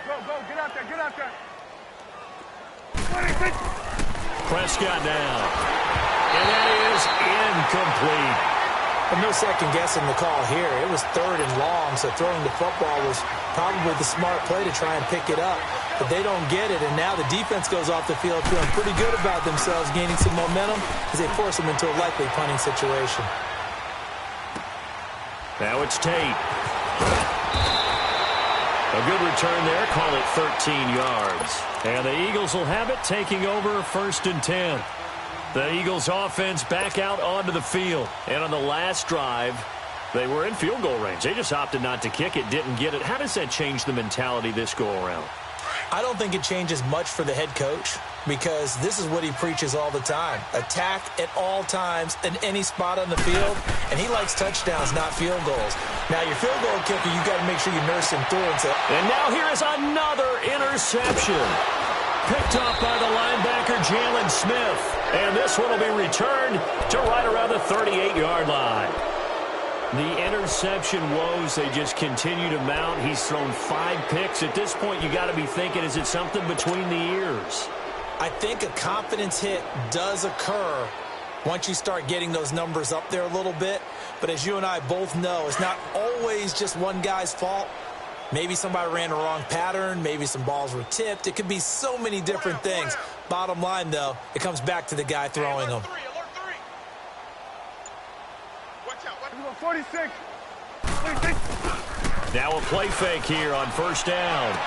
Get out there. Prescott down. And that is incomplete. But no second guessing the call here. It was 3rd and long, so throwing the football was probably the smart play to try and pick it up. But they don't get it, and now the defense goes off the field feeling pretty good about themselves, gaining some momentum as they force them into a likely punting situation. Now it's Tate. A good return there. Call it 13 yards. And the Eagles will have it, taking over 1st and 10. The Eagles offense back out onto the field. And on the last drive, they were in field goal range. They just opted not to kick it, didn't get it. How does that change the mentality this go-around? I don't think it changes much for the head coach because this is what he preaches all the time. Attack at all times in any spot on the field, and he likes touchdowns, not field goals. Now, your field goal kicker, you got to make sure you nurse him through and say. And now here is another interception. Picked off by the linebacker, Jalen Smith. And this one will be returned to right around the 38-yard line. The interception woes, they just continue to mount. He's thrown 5 picks. At this point, you got to be thinking, is it something between the ears? I think a confidence hit does occur once you start getting those numbers up there a little bit. But as you and I both know, it's not always just one guy's fault. Maybe somebody ran the wrong pattern. Maybe some balls were tipped. It could be so many different things. Bottom line, though, it comes back to the guy throwing them. 46. Now a play fake here on 1st down.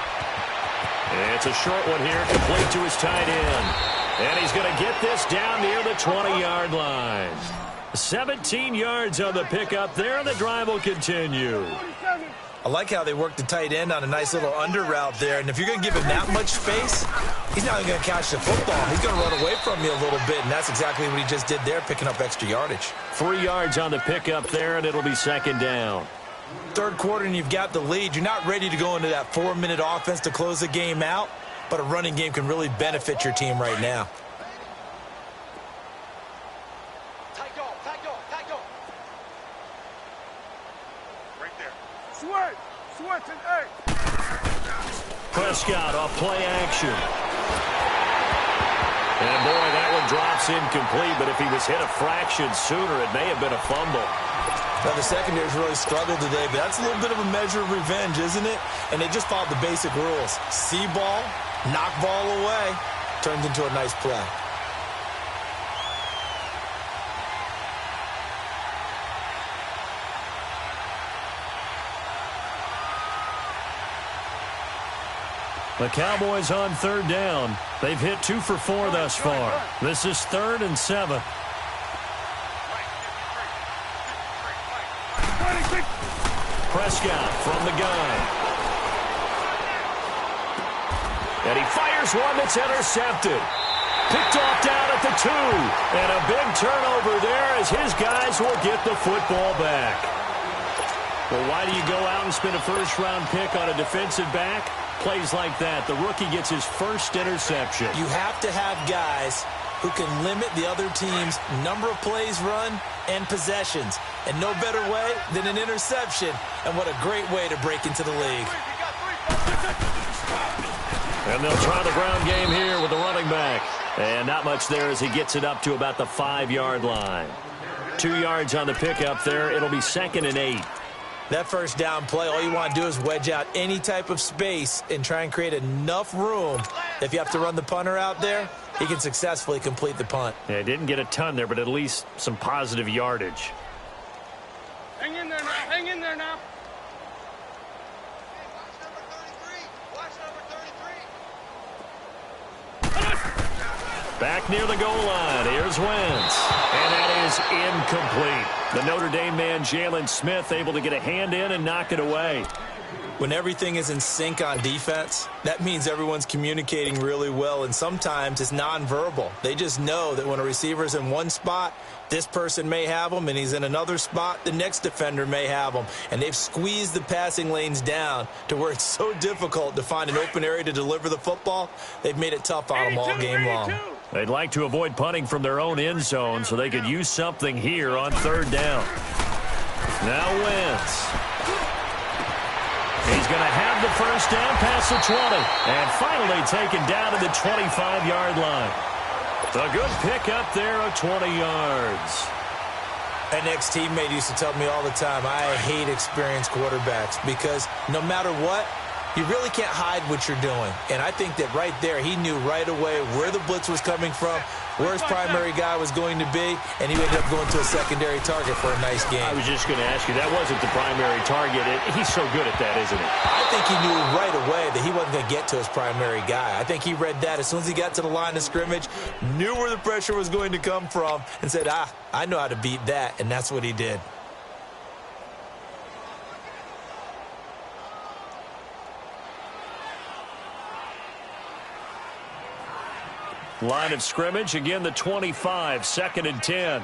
And it's a short one here, complete to his tight end. And he's going to get this down near the 20-yard line. 17 yards on the pickup there, and the drive will continue. I like how they worked the tight end on a nice little under route there. And if you're going to give him that much space, he's not going to catch the football. He's going to run away from you a little bit, and that's exactly what he just did there, picking up extra yardage. 3 yards on the pickup there, and it'll be 2nd down. Third quarter, and you've got the lead. You're not ready to go into that 4-minute offense to close the game out, but a running game can really benefit your team right now. Prescott off play action. And, boy, that one drops incomplete, but if he was hit a fraction sooner, it may have been a fumble. Now, the secondary's really struggled today, but that's a little bit of a measure of revenge, isn't it? And they just followed the basic rules. See ball, knock ball away, turns into a nice play. The Cowboys on third down. They've hit 2 for 4 thus far. This is 3rd and 7. Prescott from the gun. And he fires one that's intercepted. Picked off down at the 2. And a big turnover there as his guys will get the football back. Well, why do you go out and spend a first-round pick on a defensive back? Plays like that. The rookie gets his first interception. You have to have guys who can limit the other team's number of plays run and possessions. And no better way than an interception. And what a great way to break into the league. And they'll try the ground game here with the running back. And not much there as he gets it up to about the 5-yard line. 2 yards on the pickup there. It'll be 2nd and 8. That first down play, all you want to do is wedge out any type of space and try and create enough room. If you have to run the punter out there, he can successfully complete the punt. Yeah, didn't get a ton there, but at least some positive yardage. Hang in there now. Hang in there now. Back near the goal line. Here's Wentz. And that is incomplete. The Notre Dame man, Jalen Smith, able to get a hand in and knock it away. When everything is in sync on defense, that means everyone's communicating really well, and sometimes it's nonverbal. They just know that when a receiver's in one spot, this person may have him, and he's in another spot, the next defender may have him. And they've squeezed the passing lanes down to where it's so difficult to find an open area to deliver the football. They've made it tough on them all game long. They'd like to avoid punting from their own end zone so they could use something here on third down. Now Wentz. He's going to have the first down past the 20. And finally taken down to the 25-yard line. A good pickup there of 20 yards. An ex-teammate used to tell me all the time, I hate experienced quarterbacks because no matter what, you really can't hide what you're doing. And I think that right there, he knew right away where the blitz was coming from, where his primary guy was going to be, and he ended up going to a secondary target for a nice game. I was just going to ask you, that wasn't the primary target. He's so good at that, isn't he? I think he knew right away that he wasn't going to get to his primary guy. I think he read that as soon as he got to the line of scrimmage, knew where the pressure was going to come from, and said, I know how to beat that, and that's what he did. Line of scrimmage, again the 25, 2nd and 10.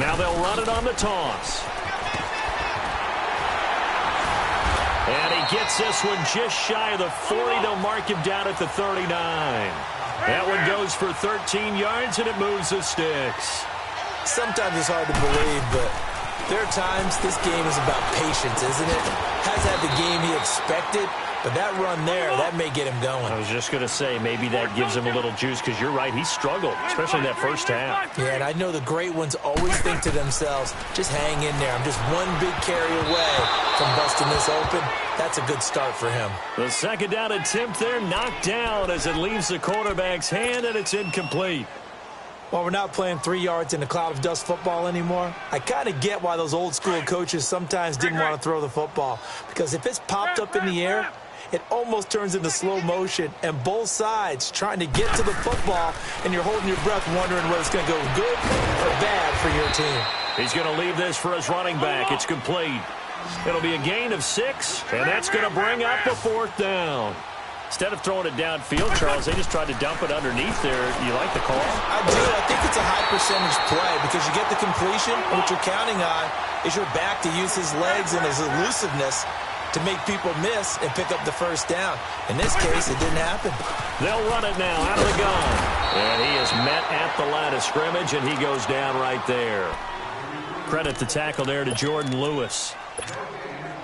Now they'll run it on the toss. And he gets this one just shy of the 40. They'll mark him down at the 39. That one goes for 13 yards, and it moves the sticks. Sometimes it's hard to believe, but there are times this game is about patience, isn't it? Has had the game he expected, but that run there, that may get him going. I was just going to say, maybe that gives him a little juice, because you're right, he struggled, especially in that first half. Yeah, and I know the great ones always think to themselves, just hang in there. I'm just one big carry away from busting this open. That's a good start for him. The second down attempt there knocked down as it leaves the quarterback's hand, and it's incomplete. While we're not playing 3 yards in a cloud of dust football anymore, I kind of get why those old school coaches sometimes didn't want to throw the football. Because if it's popped up in the air, it almost turns into slow motion, and both sides trying to get to the football, and you're holding your breath wondering whether it's going to go good or bad for your team. He's going to leave this for his running back. It's complete. It'll be a gain of 6, and that's going to bring up a 4th down. Instead of throwing it downfield, Charles, they just tried to dump it underneath there. You like the call? I do. I think it's a high percentage play because you get the completion. What you're counting on is your back to use his legs and his elusiveness to make people miss and pick up the first down. In this case, it didn't happen. They'll run it now out of the gun. And he is met at the line of scrimmage, and he goes down right there. Credit the tackle there to Jordan Lewis.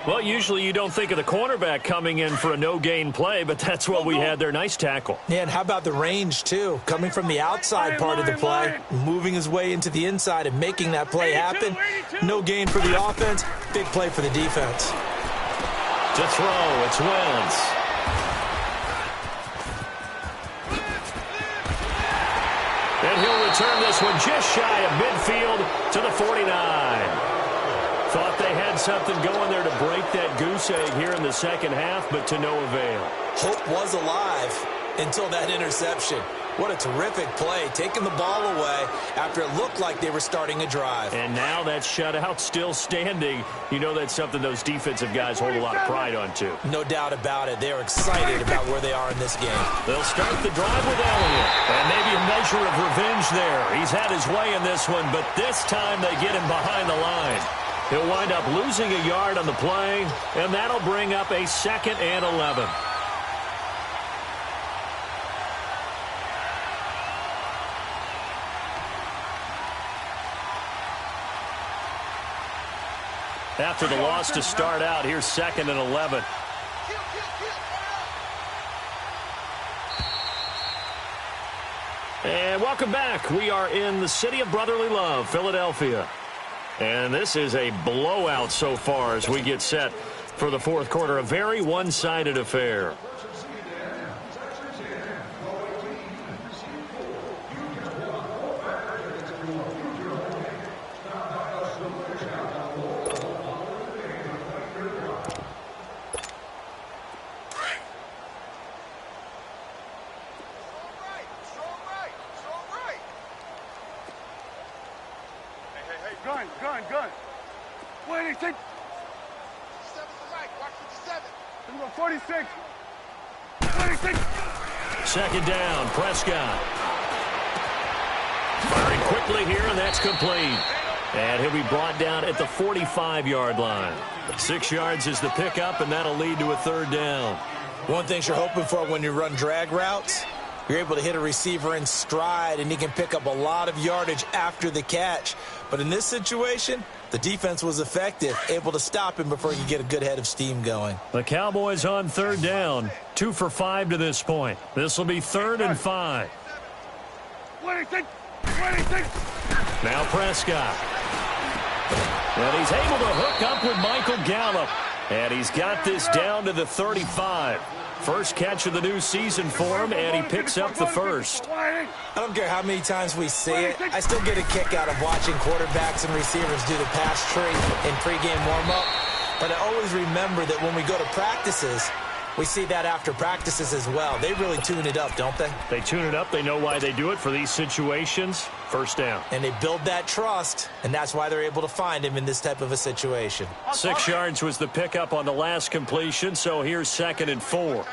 Well, usually you don't think of the cornerback coming in for a no-gain play, but that's what we had there. Nice tackle. Yeah, and how about the range, too? Coming from the outside part of the play, moving his way into the inside and making that play happen. No gain for the offense, big play for the defense. To throw, it's Wentz. And he'll return this one just shy of midfield to the 49. Thought they had something going there to break that goose egg here in the second half, but to no avail. Hope was alive until that interception. What a terrific play, taking the ball away after it looked like they were starting a drive. And now that shutout still standing. You know that's something those defensive guys hold a lot of pride on, too. No doubt about it. They're excited about where they are in this game. They'll start the drive with Elliott. And maybe a measure of revenge there. He's had his way in this one, but this time they get him behind the line. He'll wind up losing a yard on the play, and that'll bring up a 2nd and 11. After the loss to start out, here's 2nd and 11. And welcome back. We are in the city of brotherly love, Philadelphia. And this is a blowout so far as we get set for the fourth quarter. A very one-sided affair. Gun. Wait, take. 57 to right. Watch 57. Let's go 46. 46. 2nd down, Prescott. Firing quickly here, and that's complete. And he'll be brought down at the 45-yard line. 6 yards is the pickup, and that'll lead to a 3rd down. One thing you're hoping for when you run drag routes, you're able to hit a receiver in stride, and he can pick up a lot of yardage after the catch. But in this situation, the defense was effective, able to stop him before he could get a good head of steam going. The Cowboys on 3rd down, 2 for 5 to this point. This will be 3rd and 5. 26. Now Prescott. And he's able to hook up with Michael Gallup. And he's got this down to the 35. First catch of the new season for him, and he picks up the first. I don't care how many times we see it. I still get a kick out of watching quarterbacks and receivers do the pass tree in pregame warm-up. But I always remember that when we go to practices, we see that after practices as well. They really tune it up, don't they? They tune it up. They know why they do it for these situations. First down. And they build that trust, and that's why they're able to find him in this type of a situation. 6 yards was the pickup on the last completion, so here's 2nd and 4.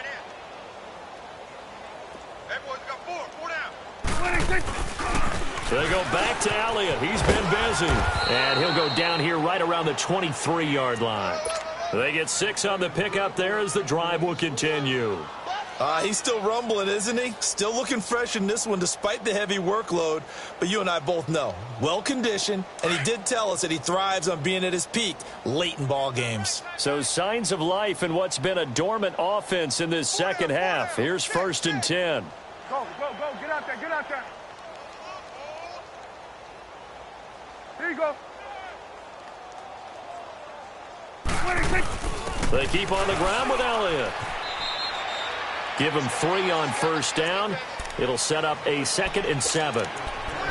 So they go back to Elliott. He's been busy. And he'll go down here right around the 23-yard line. They get 6 on the pickup there as the drive will continue. He's still rumbling, isn't he? Still looking fresh in this one despite the heavy workload. But you and I both know, well-conditioned, and he did tell us that he thrives on being at his peak late in ball games. So signs of life in what's been a dormant offense in this second half. Here's 1st and 10. Go. Get out there. Here you go. 26. They keep on the ground with Elliott. Give him 3 on 1st down. It'll set up a 2nd and 7.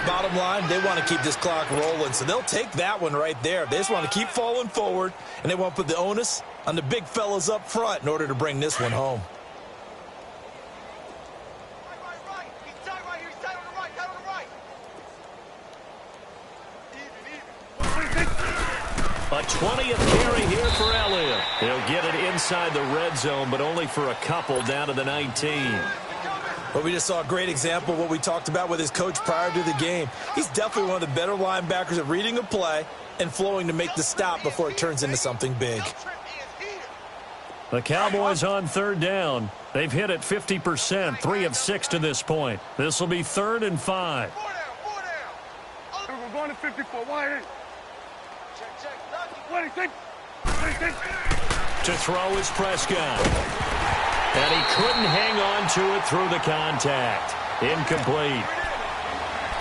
Bottom line, they want to keep this clock rolling, so they'll take that one right there. They just want to keep falling forward, and they want to put the onus on the big fellas up front in order to bring this one home. Right. He's tight right here. He's tight on the right. A 20th carry here for Elliott. He'll get it inside the red zone, but only for a couple down to the 19. But we just saw a great example of what we talked about with his coach prior to the game. He's definitely one of the better linebackers at reading a play and flowing to make the stop before it turns into something big. The Cowboys on 3rd down. They've hit it 50%, 3 of 6 to this point. This will be 3rd and 5. We're going to 54. Wide in. To throw is Prescott. And he couldn't hang on to it through the contact. Incomplete.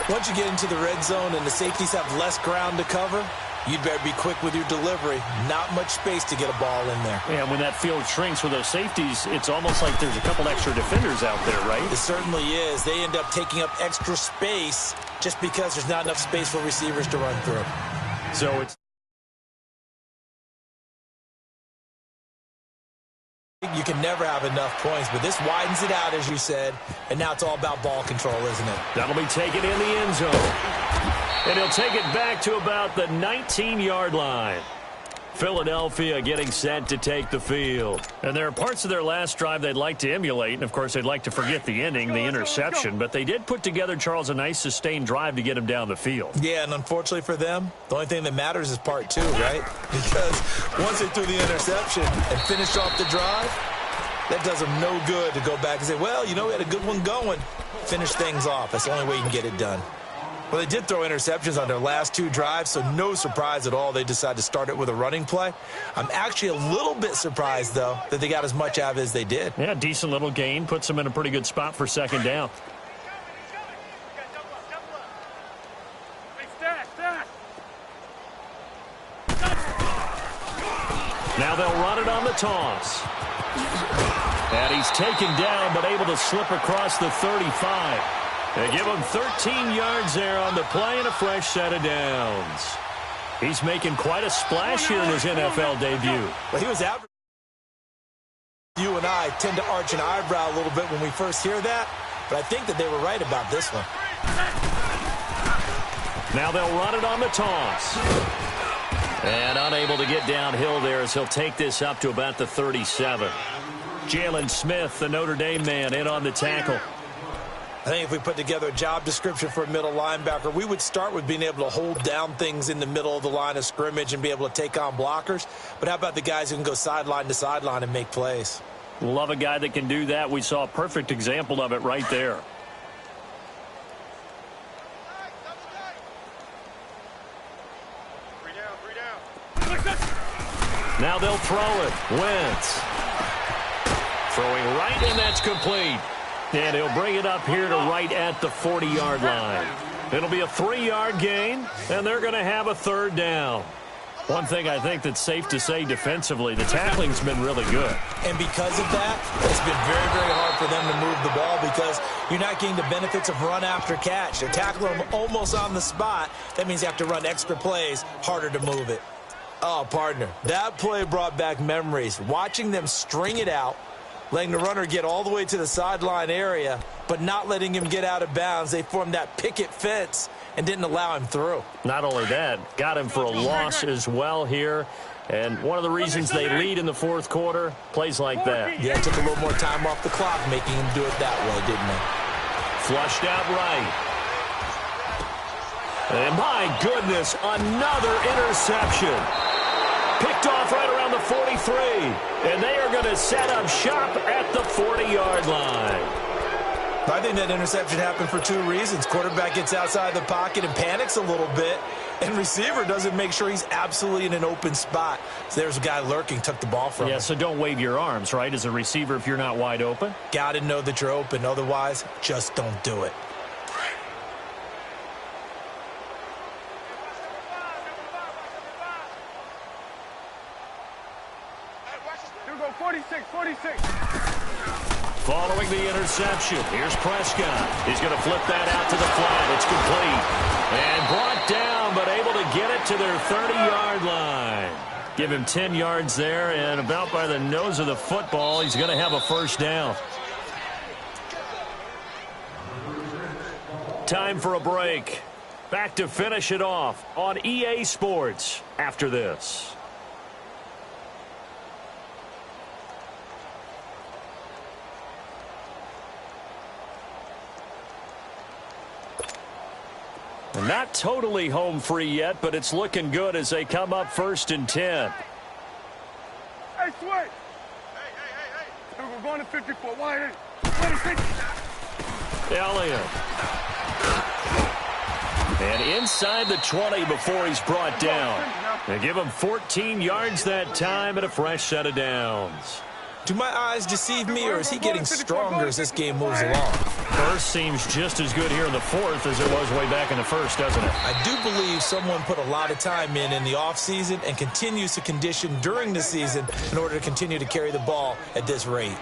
Once you get into the red zone and the safeties have less ground to cover, you'd better be quick with your delivery. Not much space to get a ball in there. Yeah, when that field shrinks with those safeties, it's almost like there's a couple extra defenders out there, right? It certainly is. They end up taking up extra space just because there's not enough space for receivers to run through. So it's... You can never have enough points, but this widens it out, as you said, and now it's all about ball control, isn't it? That'll be taken in the end zone. And he'll take it back to about the 19-yard line. Philadelphia getting set to take the field. And there are parts of their last drive they'd like to emulate, and of course they'd like to forget the ending, the interception, but they did put together, Charles, a nice sustained drive to get him down the field. Yeah, and unfortunately for them, the only thing that matters is part two, right? Because once they threw the interception and finished off the drive, that does them no good to go back and say, well, you know, we had a good one going. Finish things off. That's the only way you can get it done. Well, they did throw interceptions on their last two drives, so no surprise at all they decided to start it with a running play. I'm actually a little bit surprised, though, that they got as much out of it as they did. Yeah, decent little gain. Puts them in a pretty good spot for second down. Now they'll run it on the toss. And he's taken down, but able to slip across the 35. They give him 13 yards there on the play and a fresh set of downs. He's making quite a splash here in his NFL debut. Well, he was out. You and I tend to arch an eyebrow a little bit when we first hear that, but I think that they were right about this one. Now they'll run it on the toss. And unable to get downhill there as he'll take this up to about the 37. Jalen Smith, the Notre Dame man, in on the tackle. I think if we put together a job description for a middle linebacker, we would start with being able to hold down things in the middle of the line of scrimmage and be able to take on blockers. But how about the guys who can go sideline to sideline and make plays? Love a guy that can do that. We saw a perfect example of it right there. Now they'll throw it. Wentz. Throwing right, and that's complete. And he'll bring it up here to right at the 40-yard line. It'll be a 3-yard gain, and they're going to have a third down. One thing I think that's safe to say defensively, the tackling's been really good. And because of that, it's been very, very hard for them to move the ball because you're not getting the benefits of run after catch. They're tackling them almost on the spot. That means you have to run extra plays, harder to move it. Oh, partner, that play brought back memories. Watching them string it out, letting the runner get all the way to the sideline area, but not letting him get out of bounds. They formed that picket fence and didn't allow him through. Not only that, got him for a loss as well here. And one of the reasons they lead in the fourth quarter, plays like that. Yeah, took a little more time off the clock, making him do it that way, didn't they? Flushed out right. And my goodness, another interception. Picked off right around the 43. And they are going to set up shop at the 40-yard line. I think that interception happened for two reasons. Quarterback gets outside the pocket and panics a little bit, and receiver doesn't make sure he's absolutely in an open spot. So there's a guy lurking, took the ball from him. Yeah, so don't wave your arms, right, as a receiver if you're not wide open? Got to know that you're open. Otherwise, just don't do it. Here we go, 46. Following the interception, here's Prescott. He's going to flip that out to the flat. It's complete. And brought down, but able to get it to their 30-yard line. Give him 10 yards there, and about by the nose of the football, he's going to have a first down. Time for a break. Back to finish it off on EA Sports after this. Not totally home free yet, but it's looking good as they come up 1st and 10. Hey, switch. Hey. We're going to 54. Wide in. 26. Elliott. And inside the 20 before he's brought down. They give him 14 yards that time and a fresh set of downs. Do my eyes deceive me, or is he getting stronger as this game moves along? First seems just as good here in the fourth as it was way back in the first, doesn't it? I do believe someone put a lot of time in the offseason and continues to condition during the season in order to continue to carry the ball at this rate.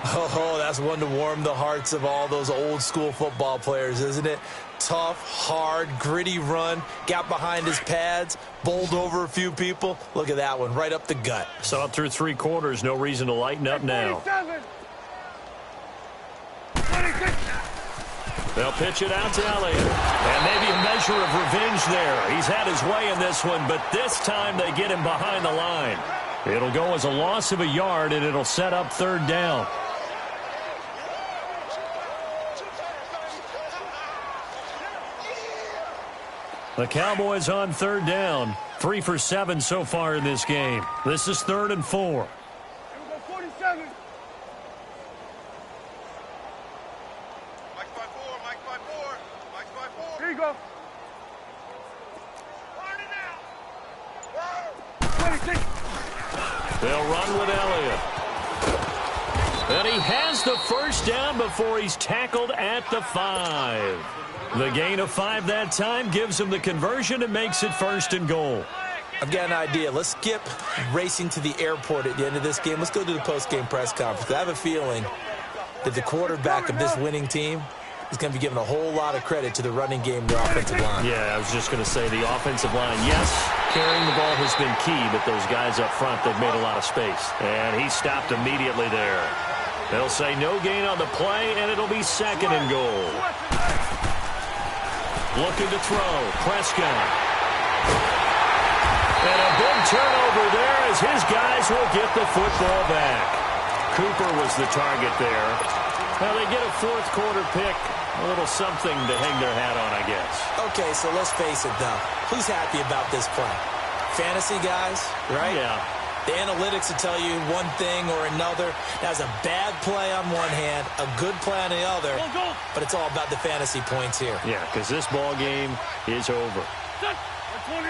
Oh, that's one to warm the hearts of all those old school football players, isn't it? Tough, hard, gritty run, got behind his pads, bowled over a few people. Look at that one, right up the gut. Saw it through 3 quarters, no reason to lighten up now. 27. They'll pitch it out to Elliott. And maybe a measure of revenge there. He's had his way in this one, but this time they get him behind the line. It'll go as a loss of a yard, and it'll set up 3rd down. The Cowboys on 3rd down. 3 for 7 so far in this game. This is 3rd and 4. Here we go, 47. Mike's by 4, Mike's by 4, Mike's by 4. Here you go. Run it now. 26. They'll run with Elliott. And he has the first down before he's tackled at the 5. The gain of 5 that time gives him the conversion and makes it 1st and goal. I've got an idea. Let's skip racing to the airport at the end of this game. Let's go to the post-game press conference. I have a feeling that the quarterback of this winning team is going to be given a whole lot of credit to the running game and the offensive line. Yeah, I was just going to say the offensive line, yes, carrying the ball has been key, but those guys up front, they've made a lot of space. And he stopped immediately there. They'll say no gain on the play, and it'll be 2nd and goal. Looking to throw. Prescott. And a big turnover there as his guys will get the football back. Cooper was the target there. Now they get a 4th quarter pick. A little something to hang their hat on, I guess. Okay, so let's face it, though. Who's happy about this play? Fantasy guys, right? Yeah. The analytics will tell you one thing or another. That's a bad play on one hand, a good play on the other, but it's all about the fantasy points here. Yeah, because this ball game is over. 20.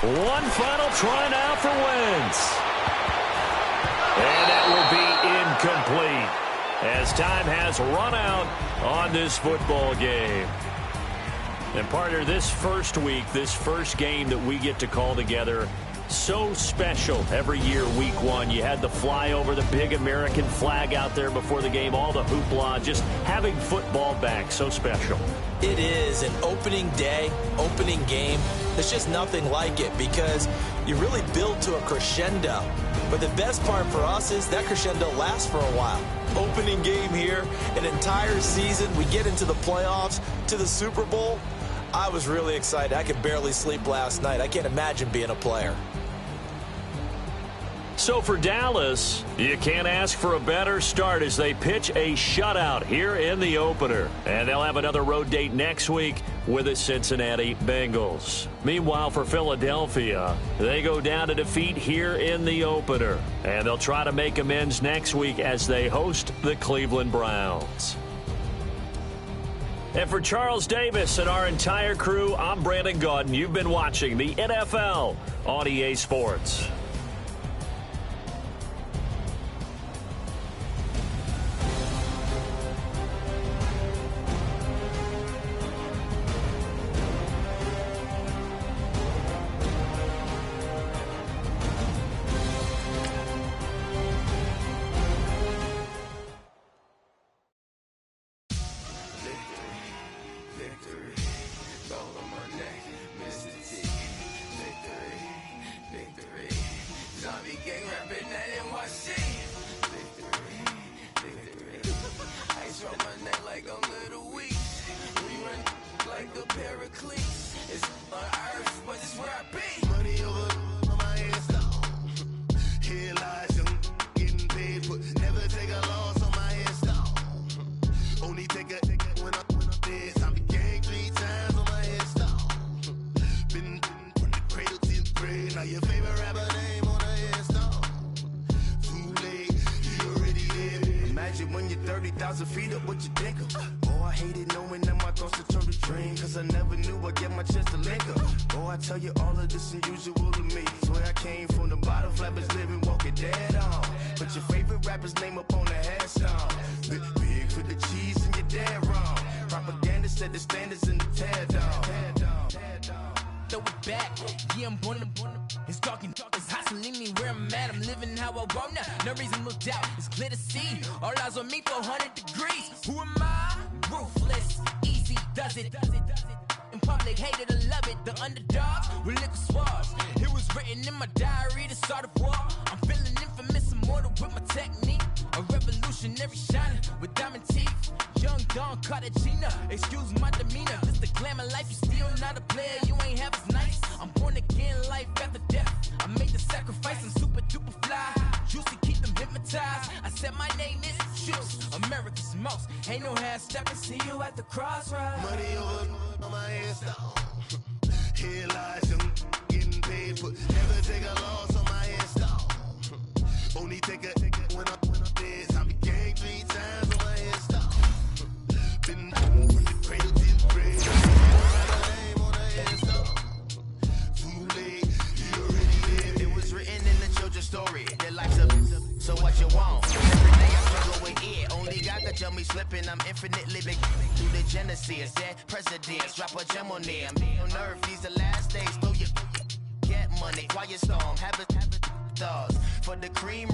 One final try now for Wentz. And that will be incomplete as time has run out on this football game. And partner, this first week, this first game that we get to call together, so special every year, week 1. You had the flyover, the big American flag out there before the game, all the hoopla, just having football back, so special. It is an opening day, opening game. There's just nothing like it because you really build to a crescendo. But the best part for us is that crescendo lasts for a while. Opening game here, an entire season. We get into the playoffs, to the Super Bowl. I was really excited. I could barely sleep last night. I can't imagine being a player. So for Dallas, you can't ask for a better start as they pitch a shutout here in the opener. And they'll have another road date next week with the Cincinnati Bengals. Meanwhile, for Philadelphia, they go down to defeat here in the opener. And they'll try to make amends next week as they host the Cleveland Browns. And for Charles Davis and our entire crew, I'm Brandon Gaudin. You've been watching the NFL on EA Sports. you when you're 30,000 feet up, what you think of? Oh, I hated knowing that my thoughts would turn to dream, cause I never knew I'd get my chance to link up. Oh, I tell you all of this unusual to me. Swear I came from the bottom, flappers living, walking dead on. Put your favorite rapper's name up on the headstone. Big for the cheese and you're dead wrong. Propaganda set the standards in the tear down. Throw it back, yeah, I'm born to it's talking, it's hustling me where I'm at. I'm living how I want now. No reason to doubt, it's clear to see. All eyes on me for 100 degrees. Who am I? Ruthless, easy does it. In public, hated or love it. The underdogs with liquor swabs. It was written in my diary to start a war. I'm feeling infamous, immortal with my technique. A revolutionary shining with diamond teeth. Young Don Cartagena, excuse my demeanor. This the glamour life, you still not a player. You ain't half as nice. I'm born again, life after death. I made the sacrifice, I'm super duper fly. Juicy, keep them hypnotized. I said my name is Juice, America's most. Ain't no half stepping, see you at the crossroads. Money over on my headstone. Here lies young, getting paid, but never take a loss on my headstone. Only take a when I'm dead. I be gang 3 times on my headstone. Been from the cradle to the grave. Name on the headstone. Too late, you already lived. It was written in the children's story. Their life's a so what you want? Every day I struggle with it. Only God can tell me slipping. I'm infinitely big through the genesis. Dead presidents, drop a gem on them. On earth, these the last days. Throw your get money, quiet storm. Have it thoughts for the cream.